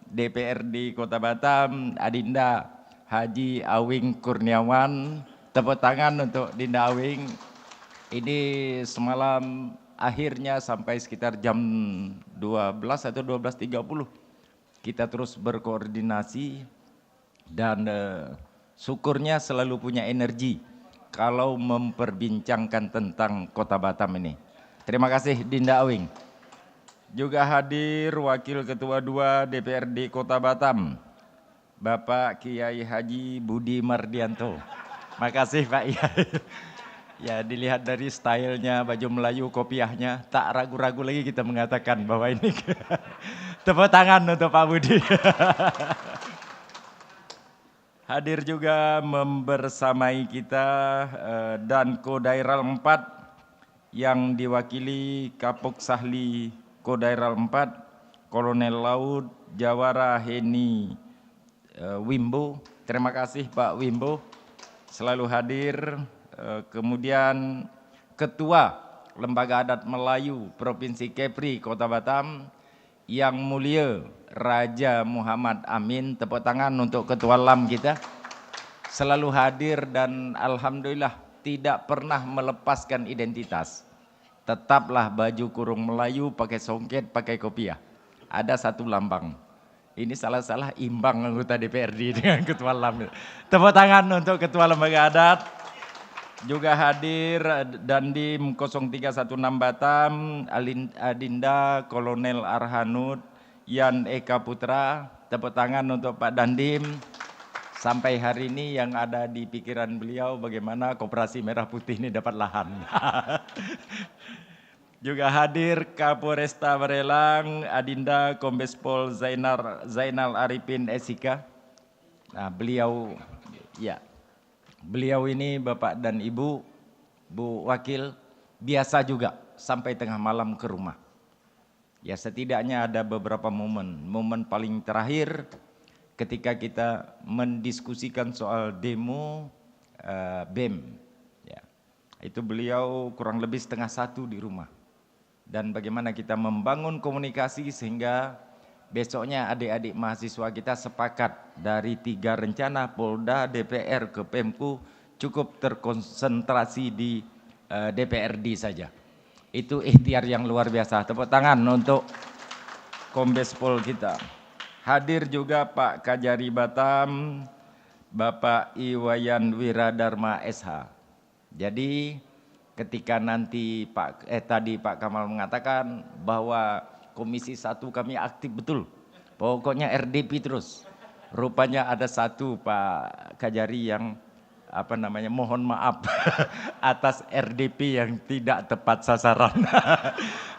Speaker 16: DPRD Kota Batam, Adinda Haji Awing Kurniawan. Tepuk tangan untuk Dinda Awing. Ini semalam akhirnya sampai sekitar jam 12 atau 12.30 kita terus berkoordinasi dan syukurnya selalu punya energi kalau memperbincangkan tentang Kota Batam ini. Terima kasih Dinda Awing. Juga hadir Wakil Ketua 2 DPRD Kota Batam, Bapak Kiai Haji Budi Mardianto. Makasih Pak Kiai. Ya, dilihat dari stylenya, baju Melayu, kopiahnya, tak ragu-ragu lagi kita mengatakan bahwa ini. Tepuk tangan untuk Pak Budi. Hadir juga membersamai kita dan Kodairal 4 yang diwakili Kapok Sahli Kodairal 4, Kolonel Laut Jawara Heni Wimbo. Terima kasih Pak Wimbo selalu hadir. Kemudian Ketua Lembaga Adat Melayu Provinsi Kepri Kota Batam, Yang Mulia Raja Muhammad Amin. Tepuk tangan untuk Ketua LAM kita. Selalu hadir dan alhamdulillah tidak pernah melepaskan identitas. Tetaplah baju kurung Melayu, pakai songket, pakai kopiah. Ada satu lambang. Ini salah-salah imbang anggota DPRD dengan Ketua LAM. Tepuk tangan untuk Ketua Lembaga Adat. Juga hadir Dandim 0316 Batam, Adinda Kolonel Arhanud Yan Eka Putra. Tepuk tangan untuk Pak Dandim. Sampai hari ini yang ada di pikiran beliau bagaimana Koperasi Merah Putih ini dapat lahan. Juga hadir Kapolresta Barelang, Adinda Kombes Pol Zainal Arifin SIK. Nah, beliau ini Bapak dan Ibu, Bu Wakil, biasa juga sampai tengah malam ke rumah. Ya, setidaknya ada beberapa momen paling terakhir ketika kita mendiskusikan soal demo BEM. Ya, itu beliau kurang lebih 12:30 di rumah. Dan bagaimana kita membangun komunikasi sehingga besoknya adik-adik mahasiswa kita sepakat dari 3 rencana Polda, DPR ke Pemku cukup terkonsentrasi di DPRD saja. Itu ikhtiar yang luar biasa. Tepuk tangan untuk Kombes Pol kita. Hadir juga Pak Kajari Batam, Bapak Iwayan Wiradharma SH. Jadi ketika nanti tadi Pak Kamal mengatakan bahwa Komisi 1 kami aktif betul. Pokoknya RDP terus. Rupanya ada satu Pak Kajari yang mohon maaf atas RDP yang tidak tepat sasaran.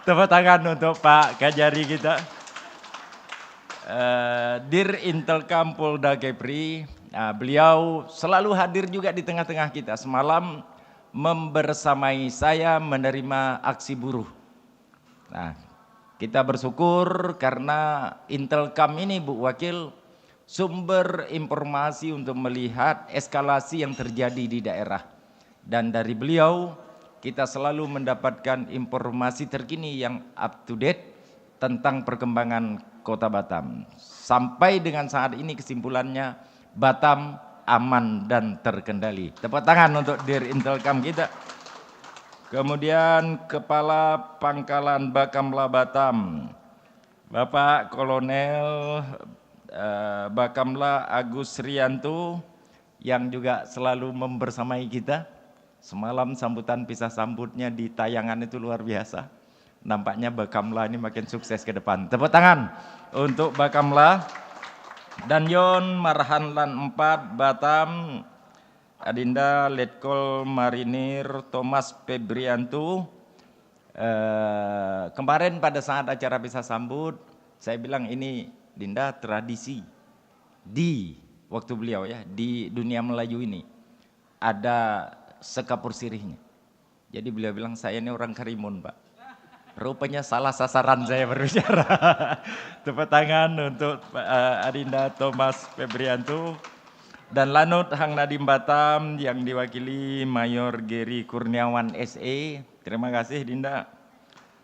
Speaker 16: Tepuk tangan untuk Pak Kajari kita. Dir Intelkam Polda Kepri, beliau selalu hadir juga di tengah-tengah kita. Semalam membersamai saya menerima aksi buruh. Nah, kita bersyukur karena Intelkam ini Bu Wakil sumber informasi untuk melihat eskalasi yang terjadi di daerah. Dan dari beliau kita selalu mendapatkan informasi terkini yang up to date tentang perkembangan Kota Batam. Sampai dengan saat ini kesimpulannya Batam aman dan terkendali. Tepuk tangan untuk Dir Intelkam kita. Kemudian Kepala Pangkalan Bakamla Batam, Bapak Kolonel Bakamla Agus Rianto yang juga selalu membersamai kita. Semalam sambutan pisah sambutnya di tayangan itu luar biasa. Nampaknya Bakamla ini makin sukses ke depan. Tepuk tangan untuk Bakamla. Dan Yon Marhanlan 4 Batam, Adinda Letkol Marinir Thomas Febrianto, Kemarin pada saat acara bisa sambut, saya bilang ini Dinda tradisi di waktu beliau ya di dunia Melayu ini ada sekapur sirihnya. Jadi beliau bilang saya ini orang Karimun Pak. Rupanya salah sasaran saya berbicara. Tepuk tangan untuk Adinda Thomas Febrianto dan Lanut Hang Nadim Batam yang diwakili Mayor Geri Kurniawan SE. Terima kasih Dinda.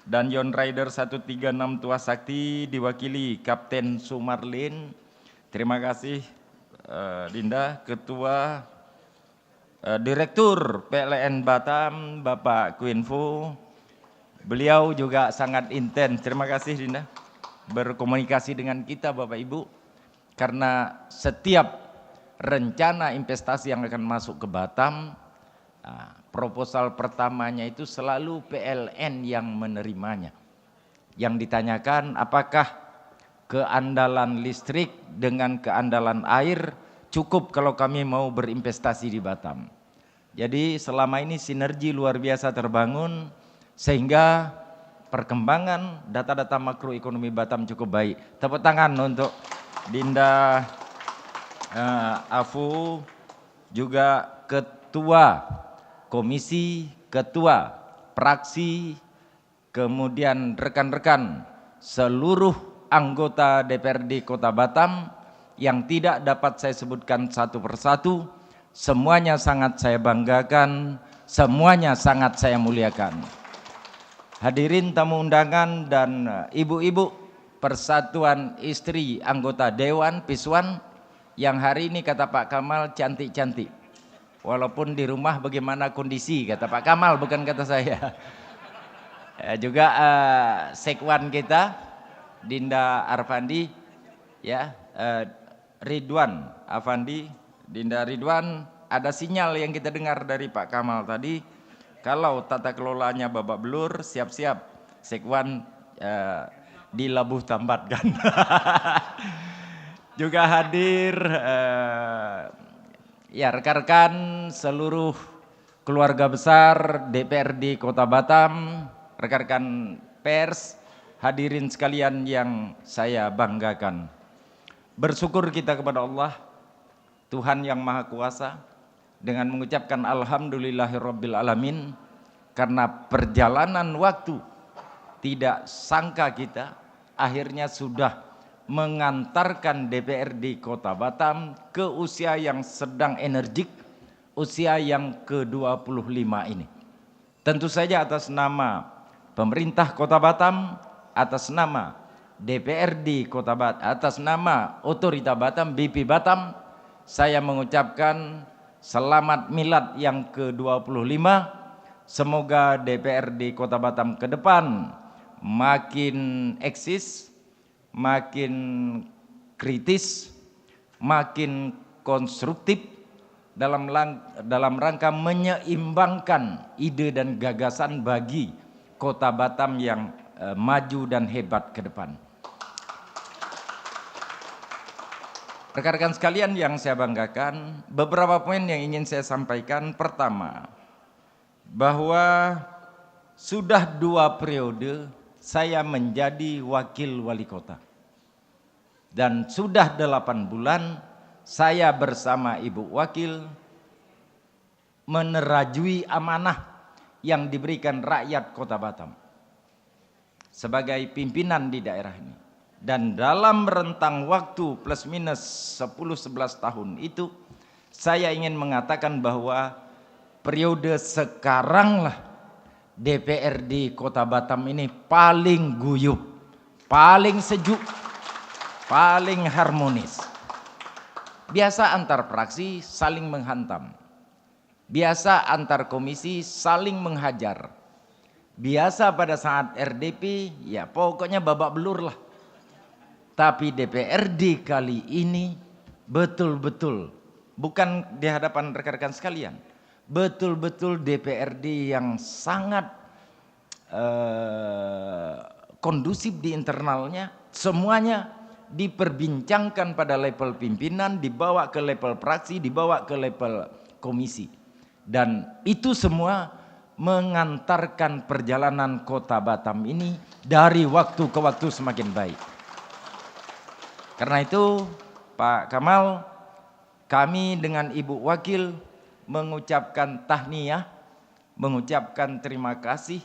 Speaker 16: Dan Yon Rider 136 Tua Sakti diwakili Kapten Sumarlin. Terima kasih Dinda. Ketua Direktur PLN Batam Bapak Kuinfo. Beliau juga sangat intens. Terima kasih Dinda berkomunikasi dengan kita Bapak Ibu. Karena setiap rencana investasi yang akan masuk ke Batam, proposal pertamanya itu selalu PLN yang menerimanya. Yang ditanyakan apakah keandalan listrik dengan keandalan air cukup kalau kami mau berinvestasi di Batam. Jadi selama ini sinergi luar biasa terbangun sehingga perkembangan data-data makroekonomi Batam cukup baik. Tepuk tangan untuk Dinda Afu, juga Ketua Komisi, Ketua Praksi, kemudian rekan-rekan seluruh anggota DPRD Kota Batam yang tidak dapat saya sebutkan satu persatu, semuanya sangat saya banggakan, semuanya sangat saya muliakan. Hadirin tamu undangan dan ibu-ibu Persatuan Istri Anggota Dewan Piswan yang hari ini kata Pak Kamal cantik-cantik. Walaupun di rumah bagaimana kondisi, kata Pak Kamal bukan kata saya. Juga Sekwan kita Dinda Arfandi, ya Ridwan Afandi, Dinda Ridwan, ada sinyal yang kita dengar dari Pak Kamal tadi, kalau tata kelolanya babak belur, siap-siap Sekwan dilabuh tambatkan. Juga hadir ya rekan-rekan seluruh keluarga besar DPRD Kota Batam, rekan-rekan pers, hadirin sekalian yang saya banggakan. Bersyukur kita kepada Allah, Tuhan yang Maha Kuasa, dengan mengucapkan Alhamdulillahirabbil alamin, karena perjalanan waktu tidak sangka kita akhirnya sudah mengantarkan DPRD Kota Batam ke usia yang sedang energik, usia yang ke-25 ini. Tentu saja atas nama pemerintah Kota Batam, atas nama DPRD Kota Batam, atas nama Otorita Batam, BP Batam, saya mengucapkan selamat milad yang ke-25. Semoga DPRD Kota Batam ke depan makin eksis, makin kritis, makin konstruktif dalam rangka menyeimbangkan ide dan gagasan bagi Kota Batam yang maju dan hebat ke depan. Rekan-rekan sekalian yang saya banggakan, beberapa poin yang ingin saya sampaikan. Pertama, bahwa sudah 2 periode saya menjadi wakil wali kota. Dan sudah 8 bulan saya bersama Ibu Wakil menerajui amanah yang diberikan rakyat Kota Batam sebagai pimpinan di daerah ini. Dan dalam rentang waktu plus minus 10-11 tahun itu, saya ingin mengatakan bahwa periode sekaranglah DPRD Kota Batam ini paling guyup, paling sejuk, paling harmonis. Biasa antar fraksi saling menghantam, biasa antar komisi saling menghajar, biasa pada saat RDP ya pokoknya babak belur lah. Tapi DPRD kali ini betul-betul, bukan di hadapan rekan-rekan sekalian, betul-betul DPRD yang sangat kondusif di internalnya, semuanya diperbincangkan pada level pimpinan, dibawa ke level praksi, dibawa ke level komisi. Dan itu semua mengantarkan perjalanan Kota Batam ini dari waktu ke waktu semakin baik. Karena itu Pak Kamal, kami dengan Ibu Wakil mengucapkan tahniyah, mengucapkan terima kasih,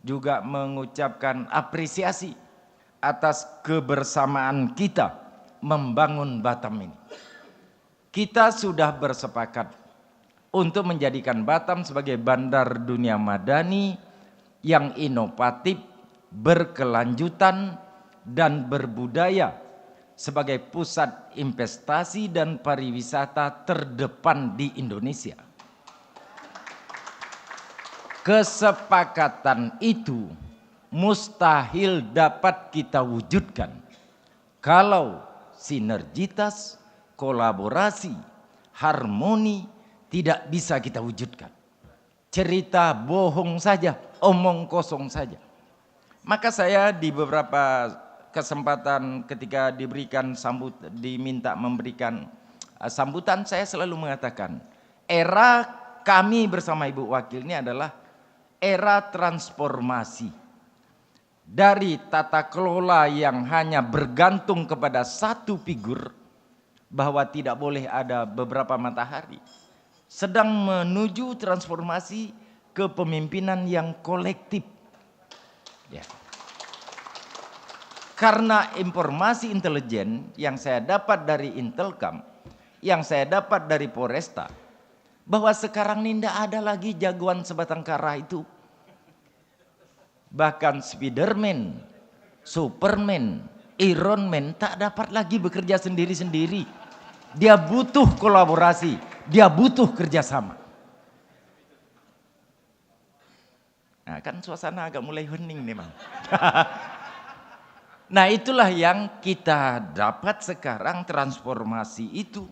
Speaker 16: juga mengucapkan apresiasi atas kebersamaan kita membangun Batam ini. Kita sudah bersepakat untuk menjadikan Batam sebagai bandar dunia madani yang inovatif, berkelanjutan, dan berbudaya sebagai pusat investasi dan pariwisata terdepan di Indonesia. Kesepakatan itu mustahil dapat kita wujudkan kalau sinergitas, kolaborasi, harmoni tidak bisa kita wujudkan. Cerita bohong saja, omong kosong saja. Maka saya di beberapa kesempatan ketika diminta memberikan sambutan, saya selalu mengatakan, era kami bersama Ibu Wakil ini adalah era transformasi. Dari tata kelola yang hanya bergantung kepada satu figur, bahwa tidak boleh ada beberapa matahari, sedang menuju transformasi kepemimpinan yang kolektif. Ya. Karena informasi intelijen yang saya dapat dari Intelkam, yang saya dapat dari Poresta, bahwa sekarang ini tidak ada lagi jagoan sebatang kara itu. Bahkan Spiderman, Superman, Iron Man tak dapat lagi bekerja sendiri-sendiri. Dia butuh kolaborasi, dia butuh kerjasama. Nah, kan suasana agak mulai hening nih, Bang. Nah, itulah yang kita dapat sekarang, transformasi itu.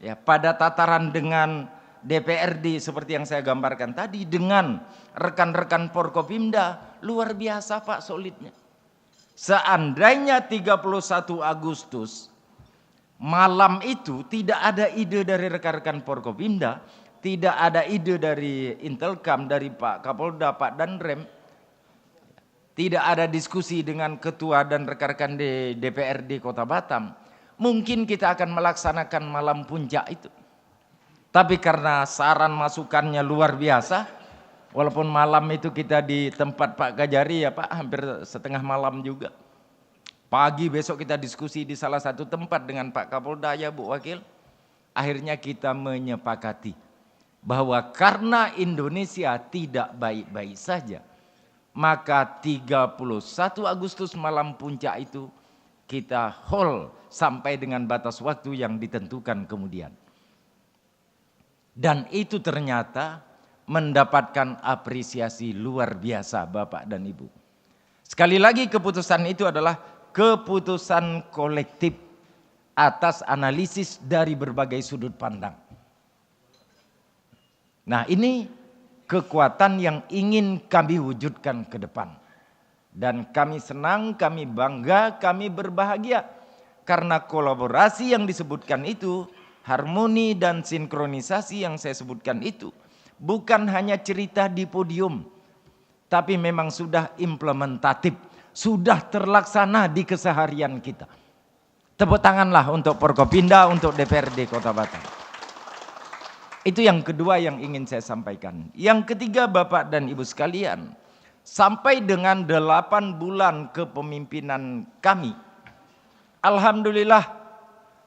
Speaker 16: Ya, pada tataran dengan DPRD seperti yang saya gambarkan tadi, dengan rekan-rekan Forkopimda, luar biasa Pak solidnya. Seandainya 31 Agustus malam itu tidak ada ide dari rekan-rekan Forkopimda, tidak ada ide dari Intelkam, dari Pak Kapolda, Pak Danrem, tidak ada diskusi dengan ketua dan rekan-rekan di DPRD Kota Batam, mungkin kita akan melaksanakan malam puncak itu. Tapi karena saran masukannya luar biasa, walaupun malam itu kita di tempat Pak Kajari ya Pak, hampir setengah malam juga. Pagi besok kita diskusi di salah satu tempat dengan Pak Kapolda ya Bu Wakil. Akhirnya kita menyepakati bahwa karena Indonesia tidak baik-baik saja, maka 31 Agustus malam puncak itu kita hold sampai dengan batas waktu yang ditentukan kemudian. Dan itu ternyata mendapatkan apresiasi luar biasa Bapak dan Ibu. Sekali lagi keputusan itu adalah keputusan kolektif atas analisis dari berbagai sudut pandang. Nah, ini kekuatan yang ingin kami wujudkan ke depan. Dan kami senang, kami bangga, kami berbahagia. Karena kolaborasi yang disebutkan itu, harmoni dan sinkronisasi yang saya sebutkan itu, bukan hanya cerita di podium, tapi memang sudah implementatif, sudah terlaksana di keseharian kita. Tepuk tanganlah untuk Forkopimda, untuk DPRD Kota Batam. Itu yang kedua yang ingin saya sampaikan. Yang ketiga Bapak dan Ibu sekalian, sampai dengan 8 bulan kepemimpinan kami, alhamdulillah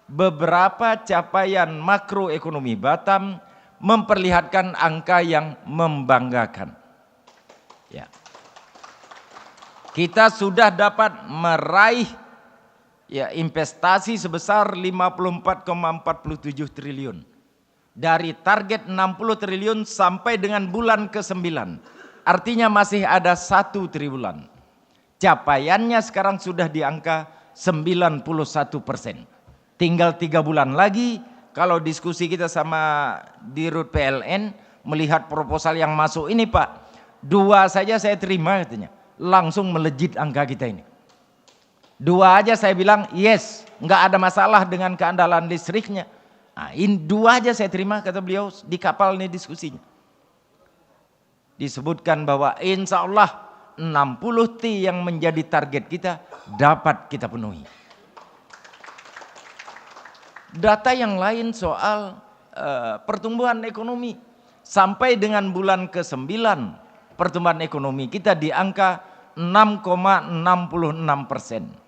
Speaker 16: beberapa capaian makroekonomi Batam memperlihatkan angka yang membanggakan. Ya. Kita sudah dapat meraih ya investasi sebesar 54,47 triliun. Dari target 60 triliun sampai dengan bulan ke-9. Artinya masih ada 1 triwulan. Capaiannya sekarang sudah di angka 91%. Tinggal 3 bulan lagi, kalau diskusi kita sama Dirut PLN, melihat proposal yang masuk ini Pak, 2 saja saya terima katanya. Langsung melejit angka kita ini. 2 aja saya bilang yes, nggak ada masalah dengan keandalan listriknya. Nah, ini 2 aja saya terima kata beliau, di kapal ini diskusinya. disebutkan bahwa insya Allah 60 T yang menjadi target kita dapat kita penuhi. Data yang lain soal pertumbuhan ekonomi sampai dengan bulan ke-9 pertumbuhan ekonomi kita di angka 6,66%.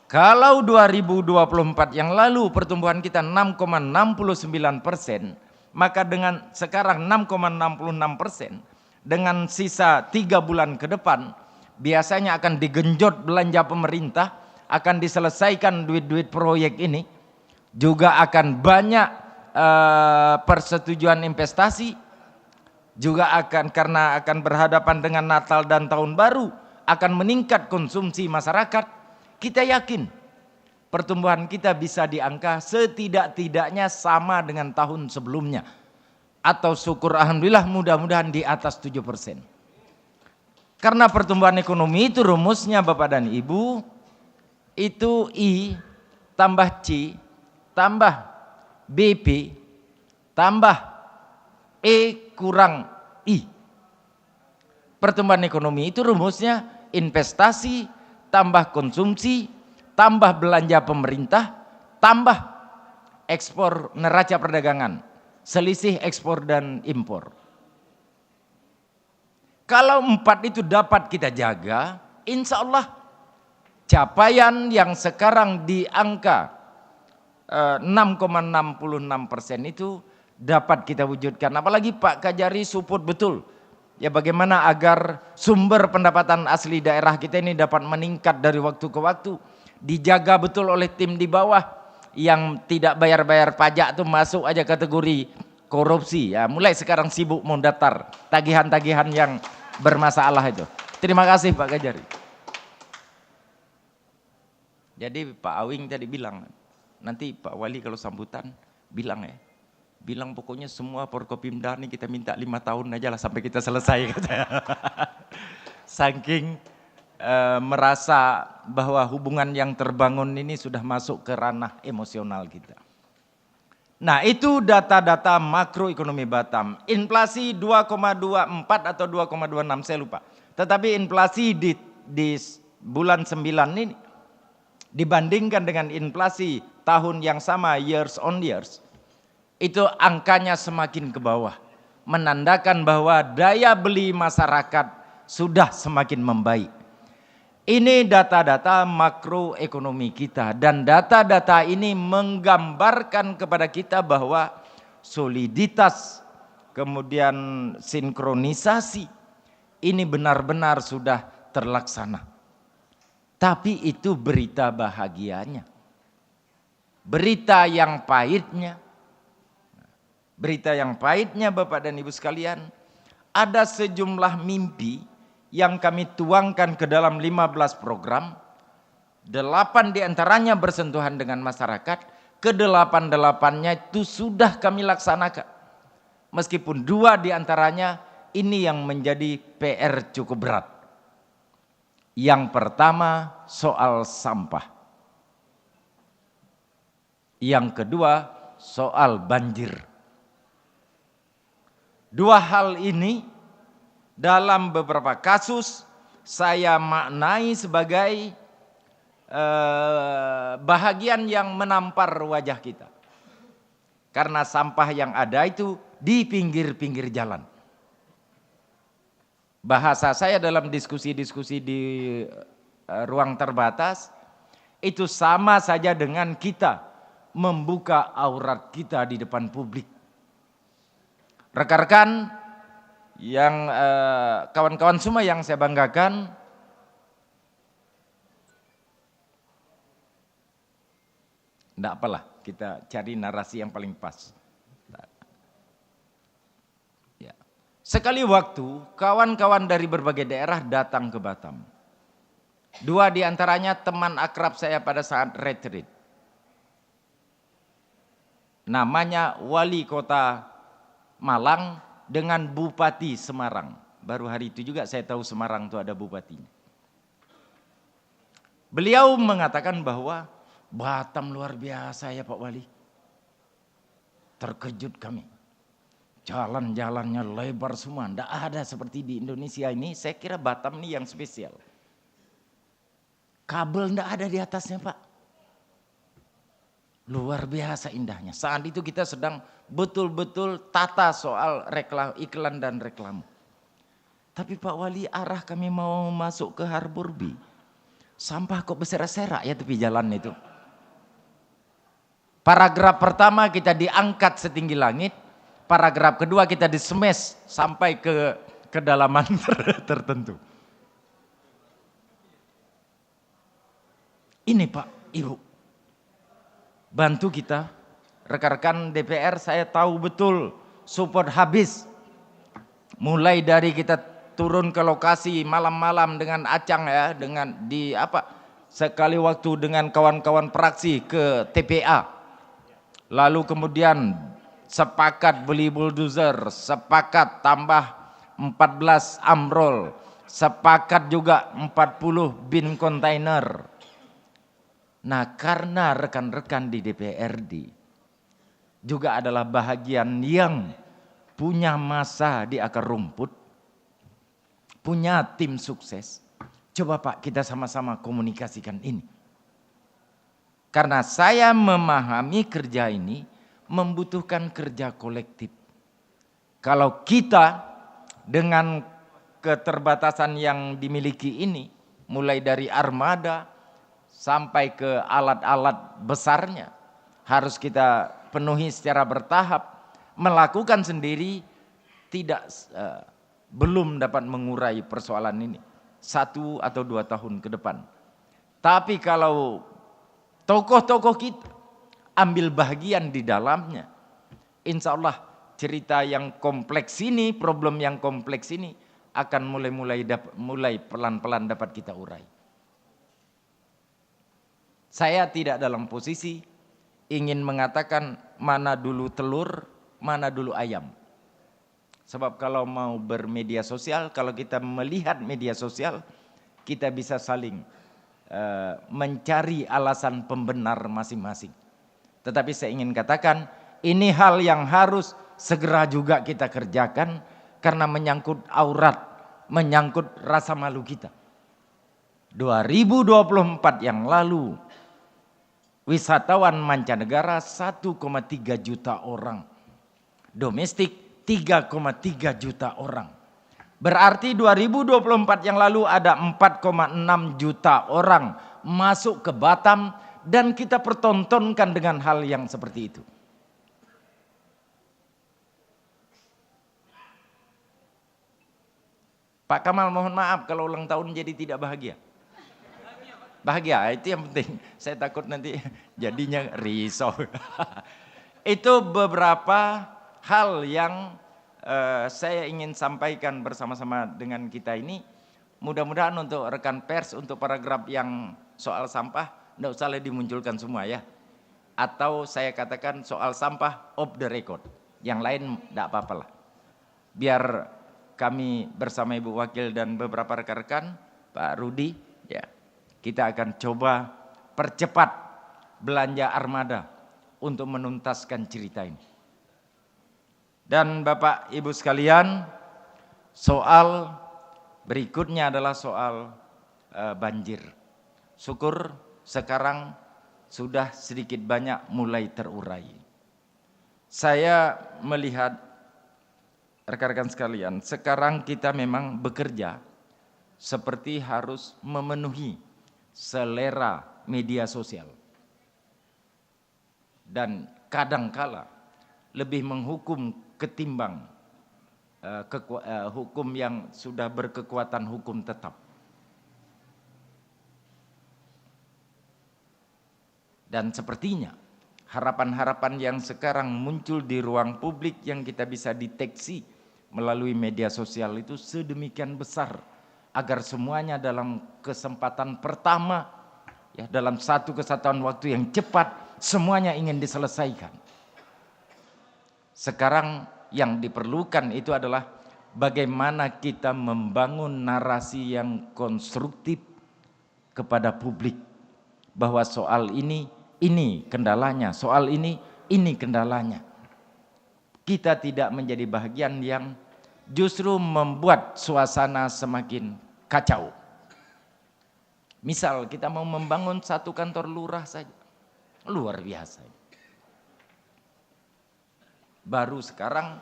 Speaker 16: Kalau 2024 yang lalu pertumbuhan kita 6,69%, maka dengan sekarang 6,66%, dengan sisa 3 bulan ke depan, biasanya akan digenjot belanja pemerintah, akan diselesaikan duit-duit proyek ini, juga akan banyak persetujuan investasi, juga akan karena akan berhadapan dengan Natal dan Tahun Baru, akan meningkat konsumsi masyarakat. Kita yakin pertumbuhan kita bisa di angka setidak-tidaknya sama dengan tahun sebelumnya. Atau syukur alhamdulillah mudah-mudahan di atas 7%. Karena pertumbuhan ekonomi itu rumusnya Bapak dan Ibu, itu I tambah C tambah BP tambah E kurang I. Pertumbuhan ekonomi itu rumusnya investasi tambah konsumsi, tambah belanja pemerintah, tambah ekspor neraca perdagangan, selisih ekspor dan impor. Kalau 4 itu dapat kita jaga, insya Allah capaian yang sekarang di angka 6,66% itu dapat kita wujudkan. Apalagi Pak Kajari support betul. Ya bagaimana agar sumber pendapatan asli daerah kita ini dapat meningkat dari waktu ke waktu. Dijaga betul oleh tim di bawah yang tidak bayar-bayar pajak itu masuk aja kategori korupsi. Ya, mulai sekarang sibuk mendaftar tagihan-tagihan yang bermasalah itu. Terima kasih Pak Kajari. Jadi Pak Awing tadi bilang, nanti Pak Wali kalau sambutan bilang ya. Bilang pokoknya semua Forkopimda ini kita minta 5 tahun aja lah sampai kita selesai. Saking merasa bahwa hubungan yang terbangun ini sudah masuk ke ranah emosional kita. Nah itu data-data makroekonomi Batam. Inflasi 2,24 atau 2,26 saya lupa. Tetapi inflasi di bulan 9 ini dibandingkan dengan inflasi tahun yang sama years on years. Itu angkanya semakin ke bawah, menandakan bahwa daya beli masyarakat sudah semakin membaik. Ini data-data makroekonomi kita dan data-data ini menggambarkan kepada kita bahwa soliditas, kemudian sinkronisasi ini benar-benar sudah terlaksana. Tapi itu berita bahagianya. Berita yang pahitnya, Bapak dan Ibu sekalian, ada sejumlah mimpi yang kami tuangkan ke dalam 15 program, 8 diantaranya bersentuhan dengan masyarakat, ke-8-8-nya itu sudah kami laksanakan. Meskipun 2 diantaranya ini yang menjadi PR cukup berat. Yang pertama soal sampah. Yang kedua soal banjir. 2 hal ini dalam beberapa kasus saya maknai sebagai bahagian yang menampar wajah kita. Karena sampah yang ada itu di pinggir-pinggir jalan. Bahasa saya dalam diskusi-diskusi di ruang terbatas itu sama saja dengan kita membuka aurat kita di depan publik. Rekan-rekan yang kawan-kawan semua yang saya banggakan, enggak apalah, kita cari narasi yang paling pas. Ya. Sekali waktu kawan-kawan dari berbagai daerah datang ke Batam. 2 diantaranya teman akrab saya pada saat retreat. Namanya Wali Kota Malang dengan Bupati Semarang. Baru hari itu juga saya tahu Semarang itu ada bupatinya. Beliau mengatakan bahwa Batam luar biasa ya Pak Wali. Terkejut kami. Jalan-jalannya lebar semua, tidak ada seperti di Indonesia ini. Saya kira Batam ini yang spesial. Kabel tidak ada di atasnya Pak. Luar biasa indahnya. Saat itu kita sedang betul-betul tata soal iklan dan reklame. Tapi Pak Wali, arah kami mau masuk ke Harbor B. Sampah kok berserak-serak ya tepi jalan itu. Paragraf pertama kita diangkat setinggi langit. Paragraf kedua kita disemes sampai ke kedalaman tertentu. Ini Pak, Ibu, bantu kita, rekan-rekan DPR, saya tahu betul support habis. Mulai dari kita turun ke lokasi malam-malam dengan acang ya, dengan sekali waktu dengan kawan-kawan praksi ke TPA. Lalu kemudian sepakat beli bulldozer, sepakat tambah 14 amrol, sepakat juga 40 bin kontainer. Nah, karena rekan-rekan di DPRD juga adalah bahagian yang punya masa di akar rumput, punya tim sukses. Coba Pak, kita sama-sama komunikasikan ini. Karena saya memahami kerja ini membutuhkan kerja kolektif. Kalau kita dengan keterbatasan yang dimiliki ini, mulai dari armada sampai ke alat-alat besarnya, harus kita penuhi secara bertahap. Melakukan sendiri belum dapat mengurai persoalan ini 1 atau 2 tahun ke depan. Tapi kalau tokoh-tokoh kita ambil bahagian di dalamnya, insya Allah cerita yang kompleks ini, problem yang kompleks ini akan mulai pelan-pelan dapat kita urai. Saya tidak dalam posisi ingin mengatakan mana dulu telur, mana dulu ayam. Sebab kalau mau bermedia sosial, kalau kita melihat media sosial, kita bisa saling mencari alasan pembenar masing-masing. Tetapi saya ingin katakan, ini hal yang harus segera juga kita kerjakan karena menyangkut aurat, menyangkut rasa malu kita. 2024 yang lalu, wisatawan mancanegara 1,3 juta orang. Domestik 3,3 juta orang. Berarti 2024 yang lalu ada 4,6 juta orang masuk ke Batam dan kita pertontonkan dengan hal yang seperti itu. Pak Kamal, mohon maaf kalau ulang tahun jadi tidak bahagia. Bahagia, itu yang penting. Saya takut nanti jadinya risau. Itu beberapa hal yang saya ingin sampaikan bersama-sama dengan kita ini. Mudah-mudahan untuk rekan pers, untuk paragraf yang soal sampah, tidak usah dimunculkan semua ya. Atau saya katakan soal sampah off the record. Yang lain tidak apa-apa lah. Biar kami bersama Ibu Wakil dan beberapa rekan-rekan, Pak Rudi, ya, kita akan coba percepat belanja armada untuk menuntaskan cerita ini. Dan Bapak Ibu sekalian, soal berikutnya adalah soal banjir. Syukur sekarang sudah sedikit banyak mulai terurai. Saya melihat rekan-rekan sekalian, sekarang kita memang bekerja seperti harus memenuhi selera media sosial. Dan kadangkala lebih menghukum ketimbang hukum yang sudah berkekuatan hukum tetap. Dan sepertinya harapan-harapan yang sekarang muncul di ruang publik yang kita bisa deteksi melalui media sosial itu sedemikian besar agar semuanya dalam kesempatan pertama, ya, dalam satu kesatuan waktu yang cepat, semuanya ingin diselesaikan. Sekarang yang diperlukan itu adalah bagaimana kita membangun narasi yang konstruktif kepada publik bahwa soal ini kendalanya, soal ini kendalanya. kita tidak menjadi bagian yang justru membuat suasana semakin kacau. Misal kita mau membangun satu kantor lurah saja, luar biasa. Baru sekarang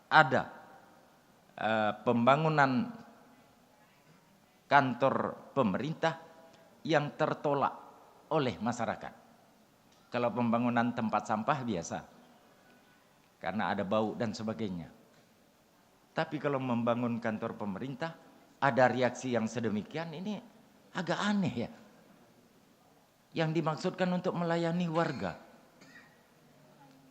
Speaker 16: ada pembangunan kantor pemerintah yang tertolak oleh masyarakat. Kalau pembangunan tempat sampah biasa, karena ada bau dan sebagainya. Tapi kalau membangun kantor pemerintah, ada reaksi yang sedemikian, ini agak aneh ya. Yang dimaksudkan untuk melayani warga.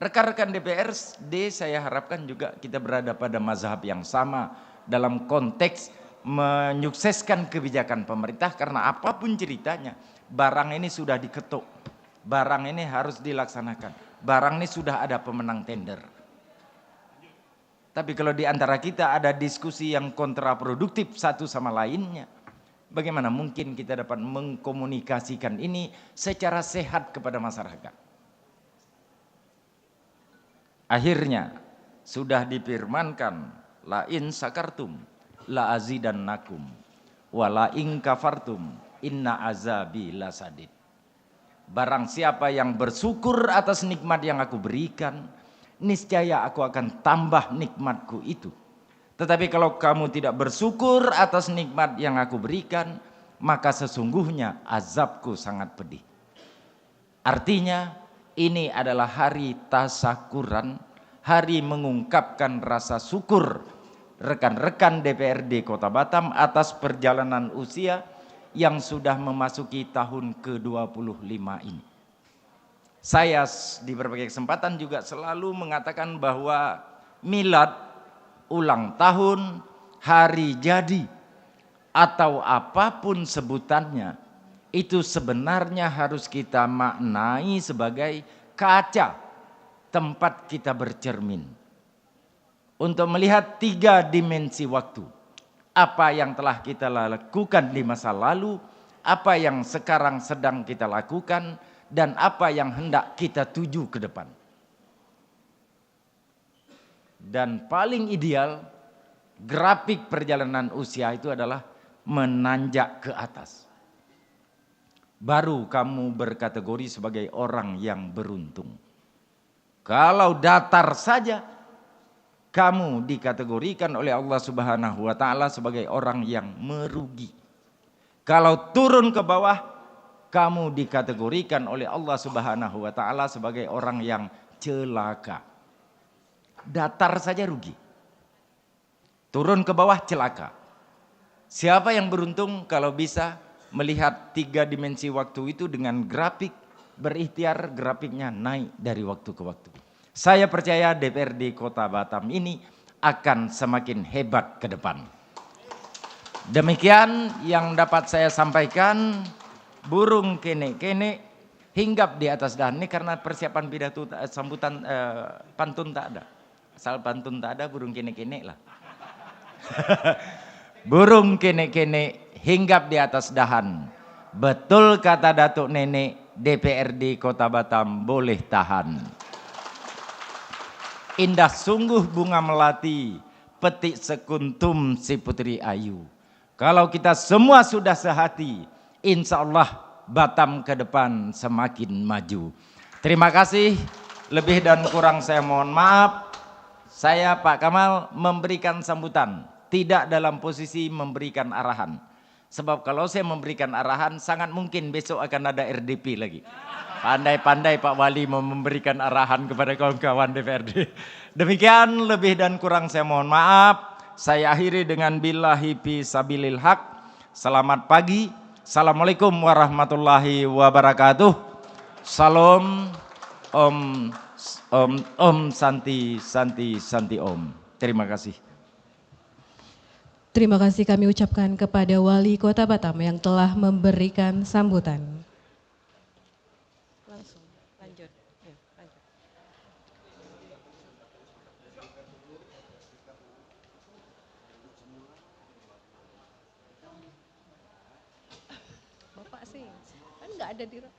Speaker 16: Rekan-rekan DPRD, saya harapkan juga kita berada pada mazhab yang sama dalam konteks menyukseskan kebijakan pemerintah, karena apapun ceritanya, barang ini sudah diketuk, barang ini harus dilaksanakan, barang ini sudah ada pemenang tender. Tapi kalau di antara kita ada diskusi yang kontraproduktif satu sama lainnya, bagaimana mungkin kita dapat mengkomunikasikan ini secara sehat kepada masyarakat? Akhirnya sudah difirmankan, la in sakartum la azidannakum wa la in kafartum inna azabi lasadid. Barang siapa yang bersyukur atas nikmat yang aku berikan, niscaya aku akan tambah nikmatku itu. Tetapi kalau kamu tidak bersyukur atas nikmat yang aku berikan, maka sesungguhnya azabku sangat pedih. Artinya ini adalah hari tasyakuran, hari mengungkapkan rasa syukur rekan-rekan DPRD Kota Batam atas perjalanan usia yang sudah memasuki tahun ke-25 ini. Saya di berbagai kesempatan juga selalu mengatakan bahwa milad, ulang tahun, hari jadi, atau apapun sebutannya, itu sebenarnya harus kita maknai sebagai kaca tempat kita bercermin. Untuk melihat 3 dimensi waktu. Apa yang telah kita lakukan di masa lalu, apa yang sekarang sedang kita lakukan, dan apa yang hendak kita tuju ke depan. Dan paling ideal, grafik perjalanan usia itu adalah menanjak ke atas. Baru kamu berkategori sebagai orang yang beruntung. Kalau datar saja, kamu dikategorikan oleh Allah Subhanahu wa taala sebagai orang yang merugi. Kalau turun ke bawah, kamu dikategorikan oleh Allah Subhanahu wa taala sebagai orang yang celaka. Datar saja rugi. Turun ke bawah celaka. Siapa yang beruntung kalau bisa melihat 3 dimensi waktu itu dengan grafik, berikhtiar grafiknya naik dari waktu ke waktu. Saya percaya DPRD Kota Batam ini akan semakin hebat ke depan. Demikian yang dapat saya sampaikan. Burung kene-kene hinggap di atas dahan. Ini karena persiapan pidato sambutan pantun tak ada. Asal pantun tak ada, burung kene-kene lah. Burung kene-kene hinggap di atas dahan. Betul kata Datuk Nenek, DPRD Kota Batam boleh tahan. Indah sungguh bunga melati, petik sekuntum si putri ayu. Kalau kita semua sudah sehati, insya Allah Batam ke depan semakin maju. Terima kasih, lebih dan kurang saya mohon maaf. Saya Pak Kamal memberikan sambutan, tidak dalam posisi memberikan arahan. Sebab kalau saya memberikan arahan, sangat mungkin besok akan ada RDP lagi. Pandai-pandai Pak Wali memberikan arahan kepada kawan-kawan DPRD. Demikian, lebih dan kurang saya mohon maaf. Saya akhiri dengan billahi fi sabilil haq. Selamat pagi. Assalamualaikum warahmatullahi wabarakatuh. Salam Om Santi Santi Santi Om. Terima kasih.
Speaker 1: Terima kasih kami ucapkan kepada Wali Kota Batam yang telah memberikan sambutan. Langsung lanjut. Ya, lanjut. Bapak sih, kan nggak ada di ranah.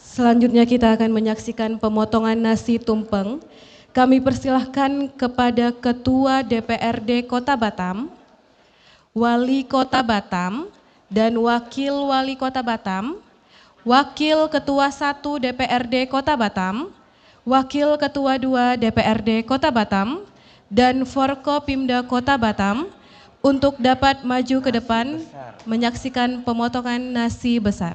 Speaker 1: Selanjutnya kita akan menyaksikan pemotongan nasi tumpeng. Kami persilahkan kepada Ketua DPRD Kota Batam, Wali Kota Batam, dan Wakil Wali Kota Batam, Wakil Ketua 1 DPRD Kota Batam, Wakil Ketua 2 DPRD Kota Batam, dan Forkopimda Kota Batam untuk dapat maju ke depan menyaksikan pemotongan nasi besar.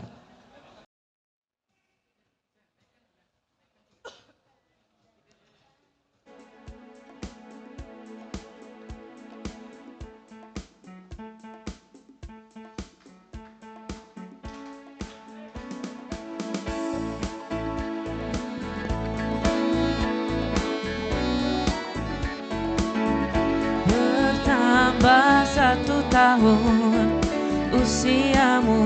Speaker 17: Bertambah 1 tahun usiamu,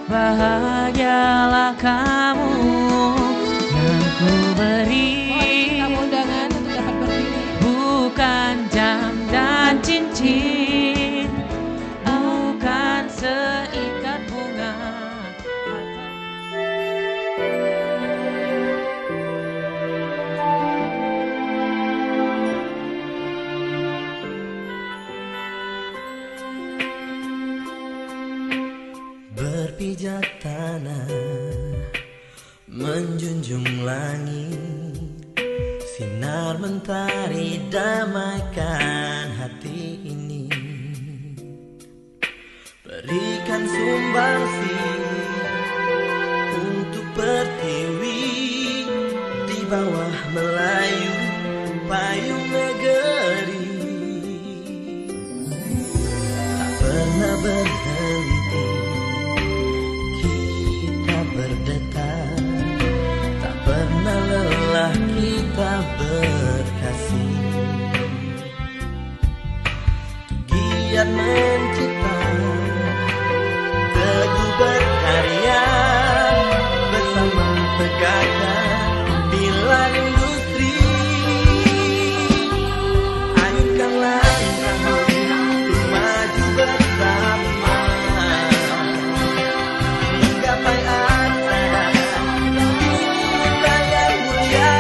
Speaker 17: bahagialah kamu yang ku beri.
Speaker 1: Undangan untuk dapat berdiri.
Speaker 17: Bukan jam dan cincin, bukan seikat bunga.
Speaker 18: Berpijak tanah, menjunjung langit, sinar mentari damaikan hati ini. Berikan sumbangsi untuk pertiwi di bawah Melayu payung negeri. Tak pernah berhenti kita berdetak, tak pernah lelah kita berkasih. Giat mencipta, teguh berkarya, bersama tegakkan pilar industri. Ayunkan langkahmu untuk maju bersama, menggapai asa kita yang mulia.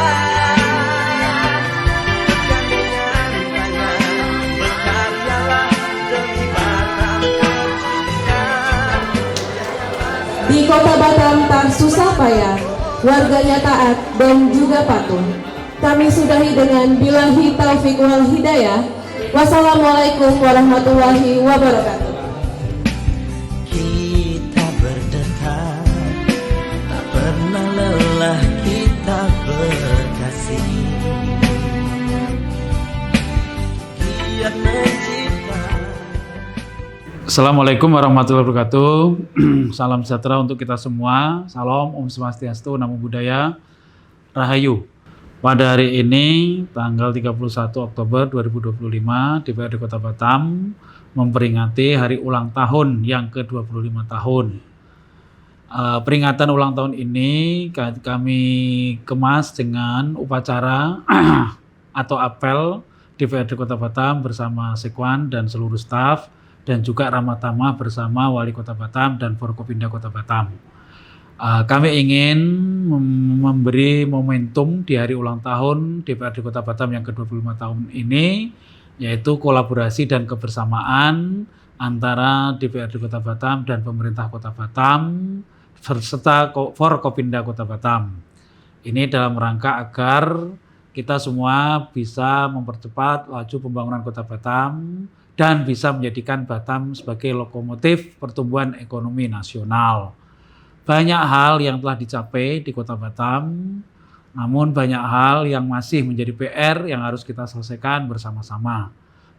Speaker 18: Bergandengan tangan, berkaryalah demi Batam tercinta.
Speaker 1: Di Kota Batam tak susah payah, warganya taat dan juga patuh. Kami sudahi dengan billahi taufiq wal hidayah. Wassalamualaikum warahmatullahi wabarakatuh.
Speaker 18: Kita berdetak, tak pernah lelah kita berkasih. Giat mencipta.
Speaker 3: Assalamualaikum warahmatullahi wabarakatuh. Salam sejahtera untuk kita semua. Salam, Om Swastiastu, Namo Buddhaya, Rahayu. Pada hari ini, tanggal 31 Oktober 2025, DPRD Kota Batam memperingati hari ulang tahun yang ke-25 tahun. Peringatan ulang tahun ini kami kemas dengan upacara atau apel DPRD Kota Batam bersama Sekwan dan seluruh staf, dan juga ramah tamah bersama Wali Kota Batam dan Forkopimda Kota Batam. Kami ingin memberi momentum di hari ulang tahun DPRD Kota Batam yang ke-25 tahun ini, yaitu kolaborasi dan kebersamaan antara DPRD Kota Batam dan pemerintah Kota Batam serta Forkopimda Kota Batam. Ini dalam rangka agar kita semua bisa mempercepat laju pembangunan Kota Batam dan bisa menjadikan Batam sebagai lokomotif pertumbuhan ekonomi nasional. Banyak hal yang telah dicapai di Kota Batam, namun banyak hal yang masih menjadi PR yang harus kita selesaikan bersama-sama.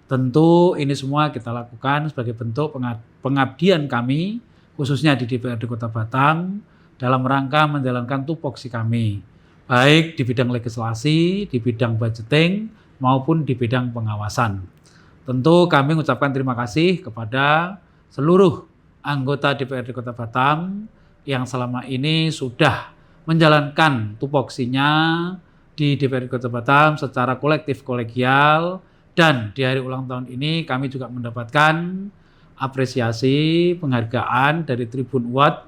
Speaker 3: Tentu ini semua kita lakukan sebagai bentuk pengabdian kami, khususnya di DPRD Kota Batam, dalam rangka menjalankan tupoksi kami, baik di bidang legislasi, di bidang budgeting, maupun di bidang pengawasan. Tentu kami mengucapkan terima kasih kepada seluruh anggota DPRD Kota Batam yang selama ini sudah menjalankan tupoksinya di DPRD Kota Batam secara kolektif kolegial, dan di hari ulang tahun ini kami juga mendapatkan
Speaker 19: apresiasi penghargaan dari Tribun Award,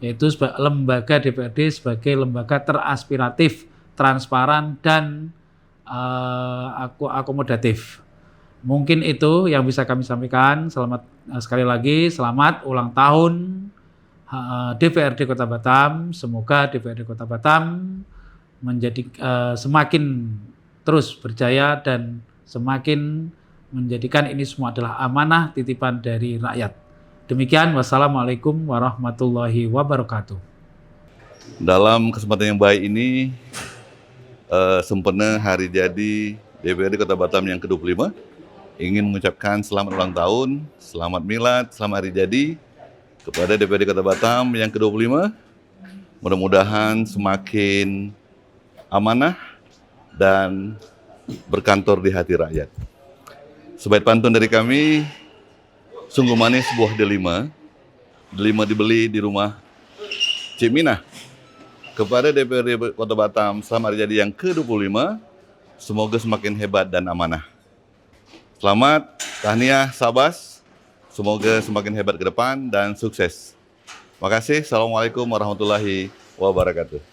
Speaker 19: yaitu lembaga DPRD sebagai lembaga teraspiratif, transparan, dan akomodatif. Mungkin itu yang bisa kami sampaikan. Sekali lagi selamat ulang tahun DPRD Kota Batam. Semoga DPRD Kota Batam menjadi semakin terus berjaya dan semakin menjadikan ini semua adalah amanah titipan dari rakyat. Demikian, wassalamualaikum warahmatullahi wabarakatuh.
Speaker 4: Dalam kesempatan yang baik ini, sempena hari jadi DPRD Kota Batam yang ke-25, ingin mengucapkan selamat ulang tahun, selamat milad, selamat hari jadi kepada DPRD Kota Batam yang ke-25. Mudah-mudahan semakin amanah dan berkantor di hati rakyat. Sebaik pantun dari kami, sungguh manis buah delima. Delima dibeli di rumah Cik Minah. Kepada DPRD Kota Batam, selamat hari jadi yang ke-25. Semoga semakin hebat dan amanah. Selamat, tahniah, sabas. Semoga semakin hebat ke depan dan sukses. Terima kasih. Assalamualaikum warahmatullahi wabarakatuh.